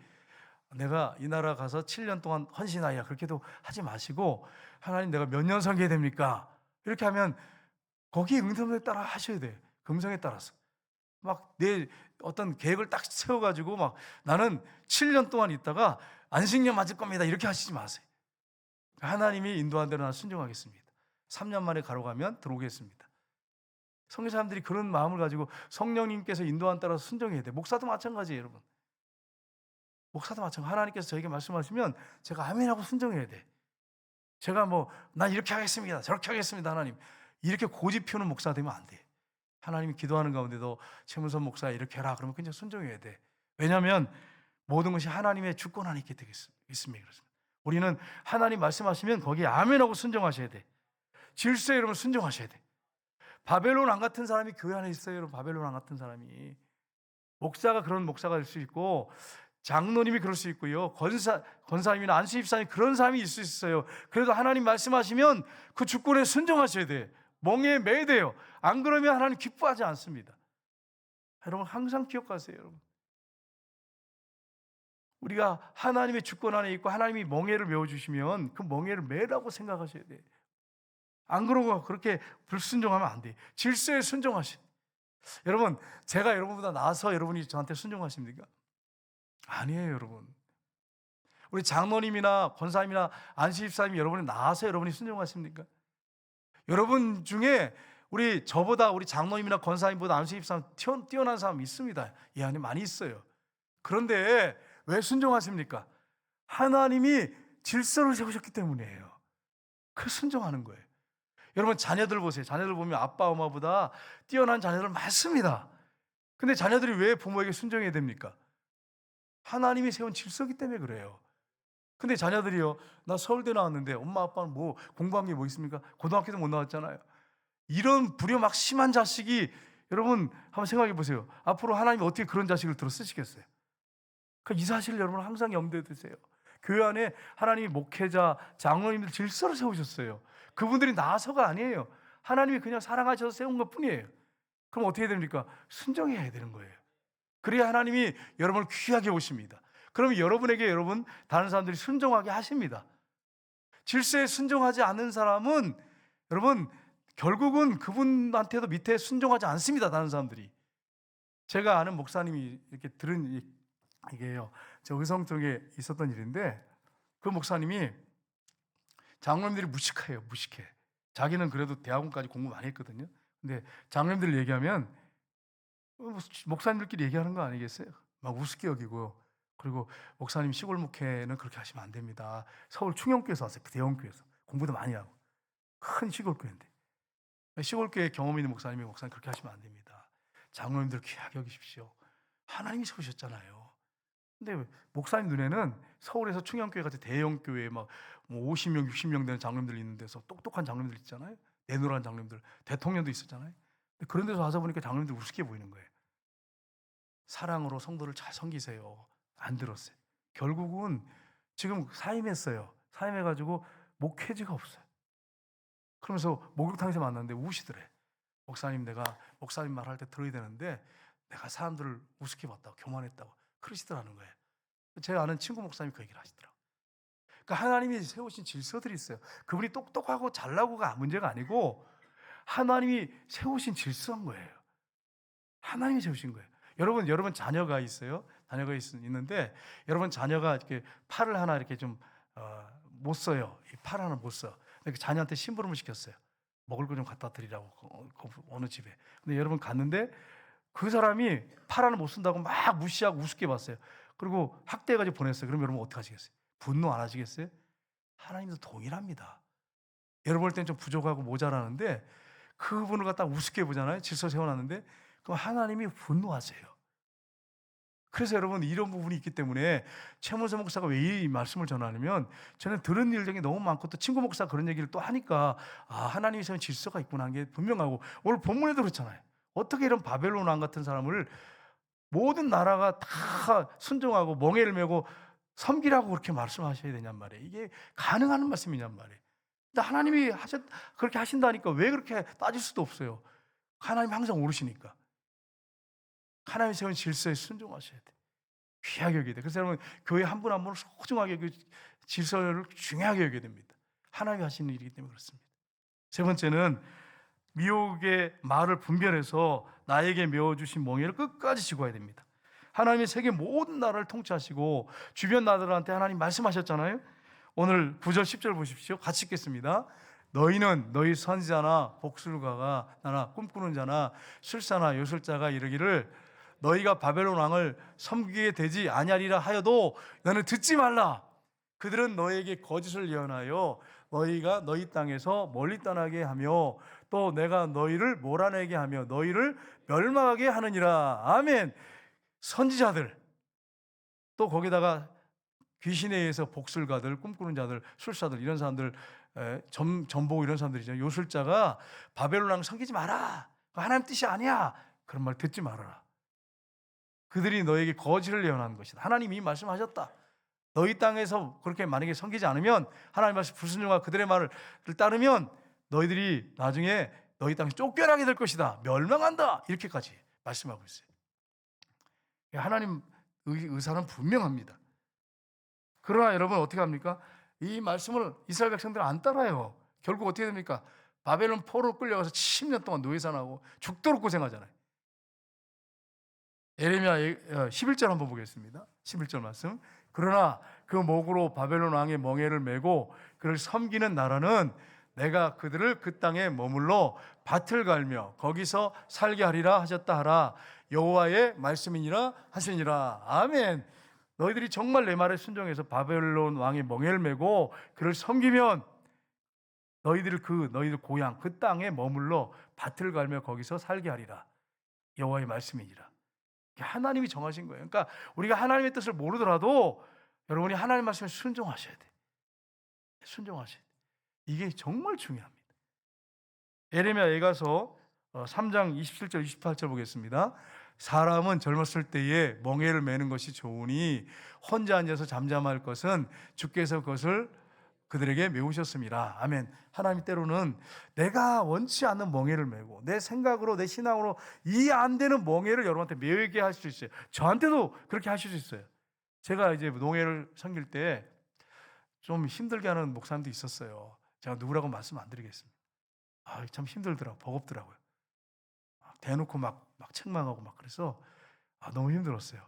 내가 이 나라 가서 7년 동안 헌신하야 그렇게도 하지 마시고 하나님 내가 몇 년 선교해야 됩니까? 이렇게 하면 거기에 음성에 따라 하셔야 돼요. 그 음성에 따라서 막 내 어떤 계획을 딱 세워가지고 막 나는 7년 동안 있다가 안식년 맞을 겁니다 이렇게 하시지 마세요. 하나님이 인도한 대로 난 순종하겠습니다. 3년 만에 가러 가면 들어오겠습니다. 선교사님들이 그런 마음을 가지고 성령님께서 인도한 따라 순종해야 돼요. 목사도 마찬가지예요, 여러분. 목사도 마찬가지. 하나님께서 저에게 말씀하시면 제가 아멘하고 순종해야 돼. 제가 난 이렇게 하겠습니다. 저렇게 하겠습니다. 하나님. 이렇게 고집 피우는 목사 되면 안 돼. 하나님이 기도하는 가운데도 최문선 목사 이렇게 해라. 그러면 그냥 순종해야 돼. 왜냐하면 모든 것이 하나님의 주권 안에 있게 되겠습니다. 우리는 하나님 말씀하시면 거기에 아멘하고 순종하셔야 돼. 질서에 여러분 순종하셔야 돼. 바벨론 왕 같은 사람이 교회 안에 있어요. 여러분 바벨론 왕 같은 사람이. 목사가 그런 목사가 될 수 있고 장로님이 그럴 수 있고요. 권사님이나 안수집사님 그런 사람이 있을 수 있어요. 그래도 하나님 말씀하시면 그 주권에 순종하셔야 돼. 멍에 매야 돼요. 안 그러면 하나님 기뻐하지 않습니다. 여러분 항상 기억하세요. 여러분. 우리가 하나님의 주권 안에 있고 하나님이 멍에를 메워주시면 그 멍에를 매라고 생각하셔야 돼요. 안 그러고 그렇게 불순종하면 안 돼요. 질서에 순종하신. 여러분 제가 여러분보다 나아서 여러분이 저한테 순종하십니까? 아니에요, 여러분. 우리 장로님이나 권사님이나 안수집사님이 여러분이 나아서 여러분이 순종하십니까? 여러분 중에 우리 장로님이나 권사님보다 안수집사님 뛰어난 사람이 있습니다. 이 안에 많이 있어요. 그런데 왜 순종하십니까? 하나님이 질서를 세우셨기 때문이에요. 그 순종하는 거예요. 여러분 자녀들 보세요. 자녀들 보면 아빠 엄마보다 뛰어난 자녀들 많습니다. 근데 자녀들이 왜 부모에게 순종해야 됩니까? 하나님이 세운 질서이기 때문에 그래요. 근데 자녀들이요, 나 서울대 나왔는데 엄마 아빠는 공부한 게 뭐 있습니까? 고등학교도 못 나왔잖아요. 이런 불효 막 심한 자식이 여러분 한번 생각해 보세요. 앞으로 하나님이 어떻게 그런 자식을 들어 쓰시겠어요? 이 사실을 여러분 항상 염두에 두세요. 교회 안에 하나님이 목회자, 장로님들 질서를 세우셨어요. 그분들이 나서가 아니에요. 하나님이 그냥 사랑하셔서 세운 것 뿐이에요. 그럼 어떻게 됩니까? 순종해야 되는 거예요. 그래야 하나님이 여러분을 귀하게 보십니다. 그러면 여러분에게 다른 사람들이 순종하게 하십니다. 질서에 순종하지 않는 사람은 여러분 결국은 그분한테도 밑에 순종하지 않습니다. 다른 사람들이. 제가 아는 목사님이 이렇게 들은 이게요. 저 의성 쪽에 있었던 일인데 그 목사님이 장로님들이 무식해요. 무식해. 자기는 그래도 대학원까지 공부 많이 했거든요. 근데 장로님들 얘기하면 목사님들끼리 얘기하는 거 아니겠어요? 막 우습게 여기고. 그리고 목사님 시골 목회는 그렇게 하시면 안 됩니다. 서울 충영교에서 왔어요. 그 대형교에서 공부도 많이 하고 큰 시골 교회인데 시골 교회 경험 있는 목사님 그렇게 하시면 안 됩니다. 장로님들 귀하게 여기십시오. 하나님이 세우셨잖아요. 근데 목사님 눈에는 서울에서 충영교회 같은 대형 교회에 막 50명, 60명 되는 장로님들 있는 데서 똑똑한 장로님들 있잖아요. 내노란 장로님들, 대통령도 있었잖아요. 근데 그런 데서 와서 보니까 장로님들 우습게 보이는 거예요. 사랑으로 성도를 잘 섬기세요. 안 들었어요. 결국은 지금 사임했어요. 사임해가지고 목회지가 없어요. 그러면서 목욕탕에서 만났는데 우시더래. 목사님, 내가 목사님 말할 때 들어야 되는데 내가 사람들을 우습게 봤다고, 교만했다고 그러시더라는 거예요. 제가 아는 친구 목사님이 그 얘기를 하시더라고요. 그러니까 하나님이 세우신 질서들이 있어요. 그분이 똑똑하고 잘나고가 문제가 아니고 하나님이 세우신 질서인 거예요. 하나님이 세우신 거예요. 여러분 자녀가 있어요. 자녀가 있는데 여러분 자녀가 이렇게 팔을 하나 이렇게 좀 못 써요. 팔 하나 못 써. 근데 그 자녀한테 심부름을 시켰어요. 먹을 거 좀 갖다 드리라고 어느 집에. 근데 여러분 갔는데 그 사람이 팔 하나 못 쓴다고 막 무시하고 우습게 봤어요. 그리고 학대해가지고 보냈어요. 그럼 여러분 어떻게 하시겠어요? 분노 안 하시겠어요? 하나님도 동일합니다. 여러분 볼 땐 좀 부족하고 모자라는데 그분을 갖다 우습게 보잖아요. 질서 세워놨는데 그럼 하나님이 분노하세요. 그래서 여러분 이런 부분이 있기 때문에 최문서 목사가 왜 이 말씀을 전하냐면 저는 들은 일 중에 너무 많고 또 친구 목사가 그런 얘기를 또 하니까 하나님이 세운 질서가 있구나 하는 게 분명하고 오늘 본문에도 그렇잖아요. 어떻게 이런 바벨론 왕 같은 사람을 모든 나라가 다 순종하고 멍에를 메고 섬기라고 그렇게 말씀하셔야 되냔 말이에요. 이게 가능한 말씀이냔 말이에요. 근데 하나님이 그렇게 하신다니까 왜 그렇게 따질 수도 없어요. 하나님 항상 오르시니까. 하나님이 세운 질서에 순종하셔야 돼. 귀하게 여겨야 돼. 그래서 여러분 교회 한 분 한 분을 소중하게 질서를 중요하게 여겨야 됩니다. 하나님이 하시는 일이기 때문에 그렇습니다. 세 번째는 미혹의 말을 분별해서 나에게 메워주신 멍에를 끝까지 지고 와야 됩니다. 하나님이 세계 모든 나라를 통치하시고 주변 나라들한테 하나님 말씀하셨잖아요. 오늘 9절 10절 보십시오. 같이 읽겠습니다. 너희는 너희 선지자나 복술가가 나나 꿈꾸는 자나 술사나 요술자가 이르기를 너희가 바벨론 왕을 섬기게 되지 아니하리라 하여도 너는 듣지 말라. 그들은 너에게 거짓을 예언하여 너희가 너희 땅에서 멀리 떠나게 하며 또 내가 너희를 몰아내게 하며 너희를 멸망하게 하느니라. 아멘. 선지자들 또 거기다가 귀신에 의해서 복술가들, 꿈꾸는 자들, 술사들 이런 사람들, 전보 이런 사람들이죠. 요술자가 바벨론 왕 섬기지 마라. 하나님 뜻이 아니야. 그런 말 듣지 말아라. 그들이 너에게 거짓을 예언하는 것이다. 하나님이 말씀하셨다. 너희 땅에서 그렇게 만약에 섬기지 않으면 하나님 말씀 불순종하고 그들의 말을 따르면 너희들이 나중에 너희 땅에 쫓겨나게 될 것이다. 멸망한다. 이렇게까지 말씀하고 있어요. 하나님 의사는 분명합니다. 그러나 여러분 어떻게 합니까? 이 말씀을 이스라엘 백성들은 안 따라요. 결국 어떻게 됩니까? 바벨론 포로로 끌려가서 70년 동안 노예산하고 죽도록 고생하잖아요. 예레미야 11절 한번 보겠습니다. 11절 말씀. 그러나 그 목으로 바벨론 왕의 멍에를 메고 그를 섬기는 나라는 내가 그들을 그 땅에 머물러 밭을 갈며 거기서 살게 하리라 하셨다 하라. 여호와의 말씀이니라 하시니라. 아멘. 너희들이 정말 내 말에 순종해서 바벨론 왕의 멍에를 메고 그를 섬기면 너희들 고향 그 땅에 머물러 밭을 갈며 거기서 살게 하리라. 여호와의 말씀이니라. 하나님이 정하신 거예요. 그러니까 우리가 하나님의 뜻을 모르더라도 여러분이 하나님 말씀에 순종하셔야 돼. 순종하셔야 돼. 이게 정말 중요합니다. 예레미야에 가서 3장 27절 28절 보겠습니다. 사람은 젊었을 때에 멍에를 메는 것이 좋으니 혼자 앉아서 잠잠할 것은 주께서 그것을 그들에게 메우셨습니다. 아멘. 하나님 때로는 내가 원치 않는 멍에를 메고 내 생각으로 내 신앙으로 이해 안 되는 멍에를 여러분한테 메게 할 수 있어요. 저한테도 그렇게 하실 수 있어요. 제가 이제 농회를 섬길 때 좀 힘들게 하는 목사님도 있었어요. 제가 누구라고 말씀 안 드리겠습니다. 참 힘들더라고요. 버겁더라고요. 대놓고 막 책망하고 막 그래서 너무 힘들었어요.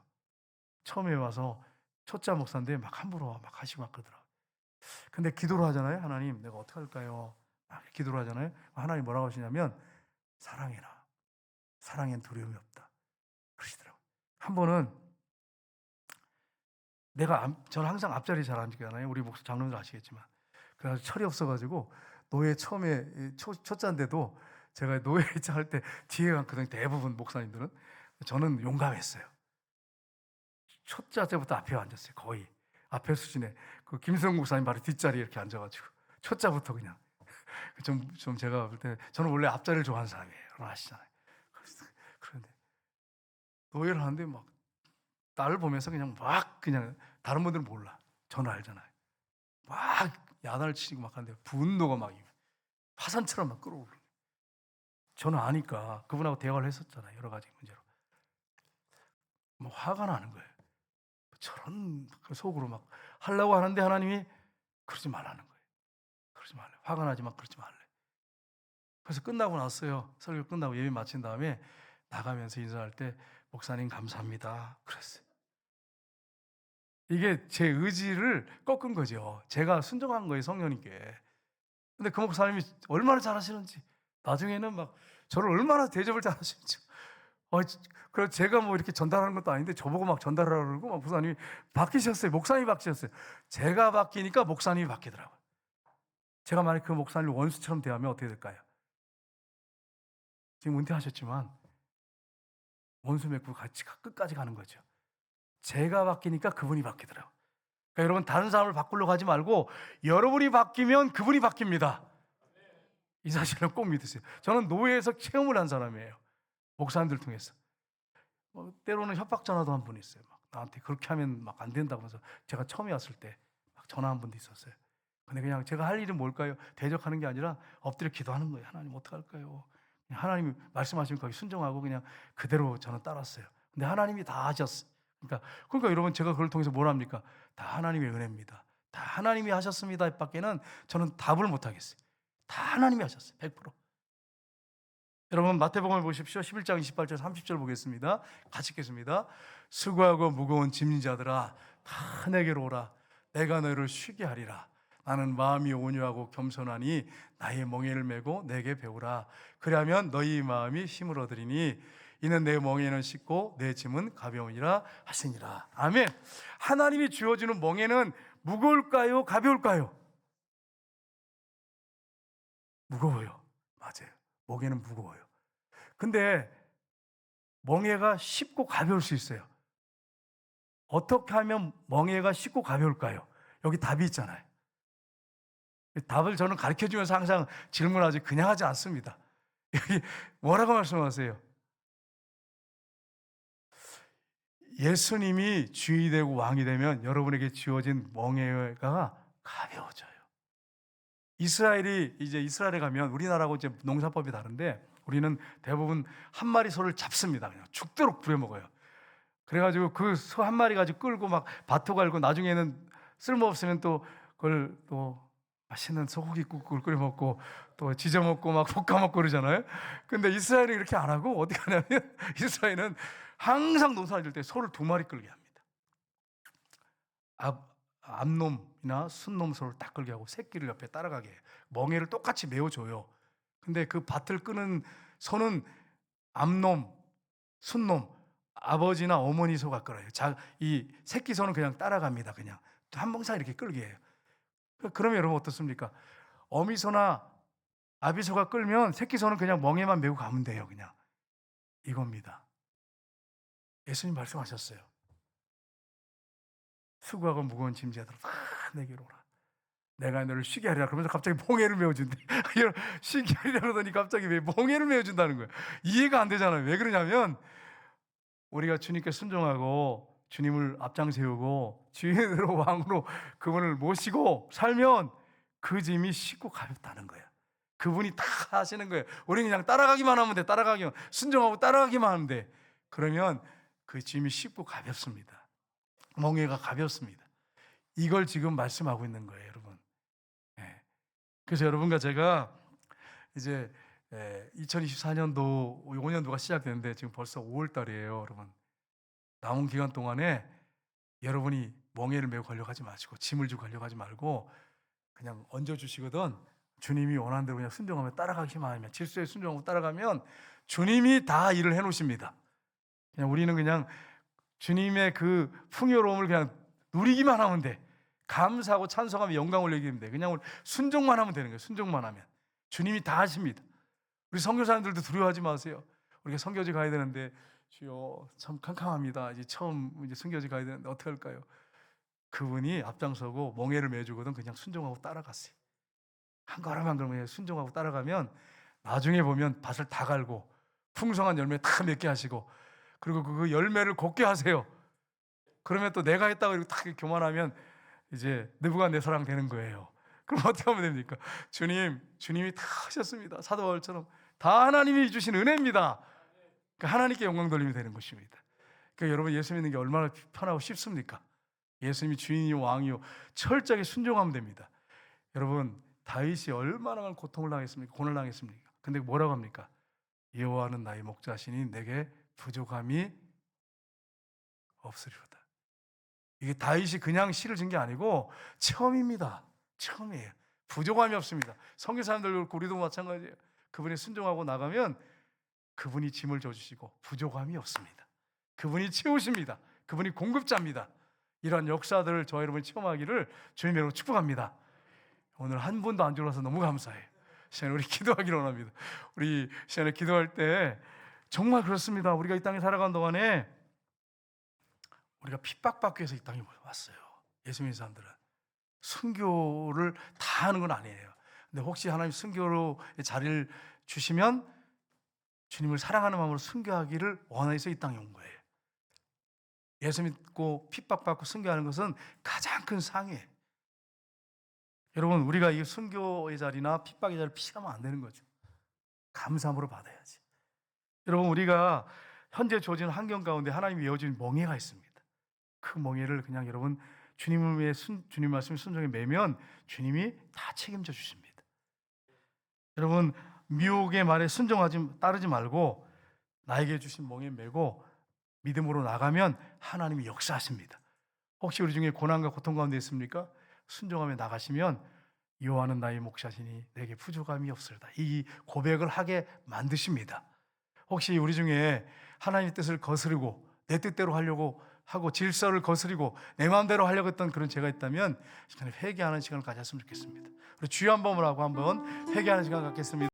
처음에 와서 초짜 목사인데 막 함부로 막 하시고 막 그러더라고요. 근데 기도를 하잖아요. 하나님 내가 어떻게 할까요? 기도를 하잖아요. 하나님 뭐라고 하시냐면 사랑해라. 사랑엔 두려움이 없다. 그러시더라고요. 한 번은 저는 항상 앞자리 잘 앉잖아요. 우리 목사 장로님들 아시겠지만. 그래서 철이 없어가지고 노예 처음에 초짜인데도 제가 노예 할 때 뒤에 갔거든요. 대부분 목사님들은. 저는 용감했어요. 첫 자세부터 앞에 앉았어요. 거의 앞에 수준에 그 김수영 목사님 바로 뒷자리에 이렇게 앉아가지고 첫 자부터 그냥 좀 제가 볼 때 저는 원래 앞자리를 좋아하는 사람이에요. 여러분 아시잖아요. 그런데 노예를 하는데 막 나를 보면서 그냥 막 그냥 다른 분들은 몰라. 저는 알잖아요. 막 야단을 치고 막 하는데 분노가 막 화산처럼 막 끌어오르는. 저는 아니까 그분하고 대화를 했었잖아요. 여러 가지 문제로. 뭐 화가 나는 거예요. 저런 속으로 막 하려고 하는데 하나님이 그러지 말라는 거예요. 그러지 말래. 화가 나지만 그러지 말래. 그래서 끝나고 났어요. 설교 끝나고 예배 마친 다음에 나가면서 인사할 때 목사님 감사합니다. 그랬어요. 이게 제 의지를 꺾은 거죠. 제가 순종한 거예요, 성령님께. 근데 그 목사님이 얼마나 잘하시는지, 나중에는 막 저를 얼마나 대접을 잘하시는지. 그래서 제가 뭐 이렇게 전달하는 것도 아닌데 저보고 막 전달하라고 그러고 막 목사님이 바뀌셨어요. 목사님이 바뀌셨어요. 제가 바뀌니까 목사님이 바뀌더라고요. 제가 만약 그 목사님을 원수처럼 대하면 어떻게 될까요? 지금 은퇴하셨지만 원수 맺고 같이 끝까지 가는 거죠. 제가 바뀌니까 그분이 바뀌더라고요. 그러니까 여러분 다른 사람을 바꾸려고 하지 말고 여러분이 바뀌면 그분이 바뀝니다. 이 사실을 꼭 믿으세요. 저는 노예에서 체험을 한 사람이에요. 목사님들 통해서. 때로는 협박 전화도 한 분 있어요. 막 나한테 그렇게 하면 막 안 된다고 해서 제가 처음에 왔을 때 막 전화 한 분도 있었어요. 근데 그냥 제가 할 일은 뭘까요? 대적하는 게 아니라 엎드려 기도하는 거예요. 하나님 어떡할까요? 하나님이 말씀하시면 거기 순종하고 그냥 그대로 저는 따랐어요. 근데 하나님이 다 하셨어요. 그러니까 여러분 제가 그걸 통해서 뭘 합니까? 다 하나님의 은혜입니다. 다 하나님이 하셨습니다. 밖에는 저는 답을 못 하겠어요. 다 하나님이 하셨어요. 100%. 여러분 마태복음을 보십시오. 11장 28절 30절 보겠습니다. 같이 읽겠습니다. 수고하고 무거운 짐진 자들아 다 내게로 오라. 내가 너희를 쉬게 하리라. 나는 마음이 온유하고 겸손하니 나의 멍에를 메고 내게 배우라. 그리하면 너희 마음이 힘을 얻으리니 이는 내 멍에는 쉽고 내 짐은 가벼우니라 하시니라. 아멘. 하나님이 주어주는 멍에는 무거울까요? 가벼울까요? 무거워요. 맞아요. 멍에는 무거워요. 근데 멍에가 쉽고 가벼울 수 있어요. 어떻게 하면 멍에가 쉽고 가벼울까요? 여기 답이 있잖아요. 답을 저는 가르쳐주면서 항상 질문하지 그냥 하지 않습니다. 여기 뭐라고 말씀하세요? 예수님이 주인이 되고 왕이 되면 여러분에게 주어진 멍에가 가벼워져요. 이스라엘에 가면 우리나라하고 이제 농사법이 다른데 우리는 대부분 한 마리 소를 잡습니다. 그냥 죽도록 부려먹어요. 그래가지고 그 소 한 마리 가지고 끌고 막 밭도 갈고 나중에는 쓸모없으면 또 그걸 또 맛있는 소고기국을 끓여 먹고 또 지져 먹고 막 볶아 먹고 그러잖아요. 근데 이스라엘은 이렇게 안 하고 어떻게 하냐면 이스라엘은 항상 농사를 질 때 소를 2마리 끌게 합니다. 암놈이나 순놈 소를 딱 끌게 하고 새끼를 옆에 따라가게 해요. 멍에를 똑같이 메워줘요. 근데 그 밭을 끄는 소는 암놈, 순놈, 아버지나 어머니 소가 끌어요. 이 새끼 소는 그냥 따라갑니다. 그냥 한 몽상 이렇게 끌게 해요. 그러면 여러분 어떻습니까? 어미소나 아비소가 끌면 새끼 소는 그냥 멍에만 메고 가면 돼요. 그냥 이겁니다. 예수님 말씀하셨어요. 수고하고 무거운 짐자들아 다 내게로 오라. 내가 너를 쉬게 하리라. 그러면서 갑자기 멍에를 메워준대. 쉬게 하리라 그러더니 갑자기 왜 멍에를 메워준다는 거예요. 이해가 안 되잖아요. 왜 그러냐면 우리가 주님께 순종하고 주님을 앞장 세우고 주인으로 왕으로 그분을 모시고 살면 그 짐이 쉽고 가볍다는 거예요. 그분이 다 하시는 거예요. 우리는 그냥 따라가기만 하면 돼. 따라가기만 순종하고 따라가기만 하면 돼. 그러면 그 짐이 쉽고 가볍습니다. 멍에가 가볍습니다. 이걸 지금 말씀하고 있는 거예요, 여러분. 그래서 여러분과 제가 이제 2024년도 5년도가 시작되는데 지금 벌써 5월 달이에요, 여러분. 남은 기간 동안에 여러분이 멍에를 메고 가려고 하지 마시고 짐을 지고 가려고 하지 말고 그냥 얹어주시거든. 주님이 원하는 대로 그냥 순종하며 따라가기만 하면, 질서에 순종하고 따라가면 주님이 다 일을 해놓으십니다. 그냥 우리는 그냥 주님의 그 풍요로움을 그냥 누리기만 하면 돼. 감사하고 찬송하며 영광 올리기면 돼. 그냥 순종만 하면 되는 거예요. 순종만 하면 주님이 다 하십니다. 우리 선교사님들도 두려워하지 마세요. 우리가 선교지 가야 되는데 주여 참 캄캄합니다. 이제 처음 선교지 가야 되는데 어떻게 할까요? 그분이 앞장서고 멍에를 매주거든. 그냥 순종하고 따라갔어요. 한 걸음 한 걸음 순종하고 따라가면 나중에 보면 밭을 다 갈고 풍성한 열매 다 맺게 하시고, 그리고 그 열매를 곱게 하세요. 그러면 또 내가 했다고 이렇게 딱 교만하면 이제 느부갓네살랑 되는 거예요. 그럼 어떻게 하면 됩니까? 주님이 다 하셨습니다. 사도 바울처럼 다 하나님이 주신 은혜입니다. 그러니까 하나님께 영광 돌리면 되는 것입니다. 그러니까 여러분, 예수 믿는 게 얼마나 편하고 쉽습니까? 예수님이 주인이요 왕이요 철저하게 순종하면 됩니다. 여러분, 다윗이 얼마나 많은 고통을 당했습니까? 고난을 당했습니까? 근데 뭐라고 합니까? 여호와는 나의 목자시니 내게 부족함이 없으리로다. 이게 다윗이 그냥 시를 진 게 아니고 처음입니다. 처음이에요. 부족함이 없습니다. 선교사님들 그렇고 우리도 마찬가지예요. 그분이 순종하고 나가면 그분이 짐을 져주시고 부족함이 없습니다. 그분이 채우십니다. 그분이 공급자입니다. 이러한 역사들을 저와 여러분이 체험하기를 주님의 이름으로 축복합니다. 오늘 한 분도 안 졸아서 너무 감사해요. 시간에 우리 기도하기를 원합니다. 우리 시간에 기도할 때 정말 그렇습니다. 우리가 이 땅에 살아가는 동안에 우리가 핍박받기 위해서 이 땅에 왔어요. 예수 믿는 사람들은 순교를 다 하는 건 아니에요. 근데 혹시 하나님 순교로 자리를 주시면 주님을 사랑하는 마음으로 순교하기를 원해서 이 땅에 온 거예요. 예수 믿고 핍박받고 순교하는 것은 가장 큰 상이에요. 여러분, 우리가 이 순교의 자리나 핍박의 자리를 피하면 안 되는 거죠. 감사함으로 받아야지. 여러분, 우리가 현재 주어진 환경 가운데 하나님이 외워준 멍에가 있습니다. 그 멍에를 그냥 여러분 주님 말씀 순종에 매면 주님이 다 책임져 주십니다. 여러분, 미혹의 말에 따르지 말고 나에게 주신 멍에 매고 믿음으로 나가면 하나님이 역사하십니다. 혹시 우리 중에 고난과 고통 가운데 있습니까? 순종하며 나가시면 여호와는 나의 목자시니 내게 부족함이 없으리다. 이 고백을 하게 만드십니다. 혹시 우리 중에 하나님의 뜻을 거스르고 내 뜻대로 하려고 하고 질서를 거스리고 내 마음대로 하려고 했던 그런 죄가 있다면 회개하는 시간을 가졌으면 좋겠습니다. 우리 주여 한 번을 하고 한번 회개하는 시간 갖겠습니다.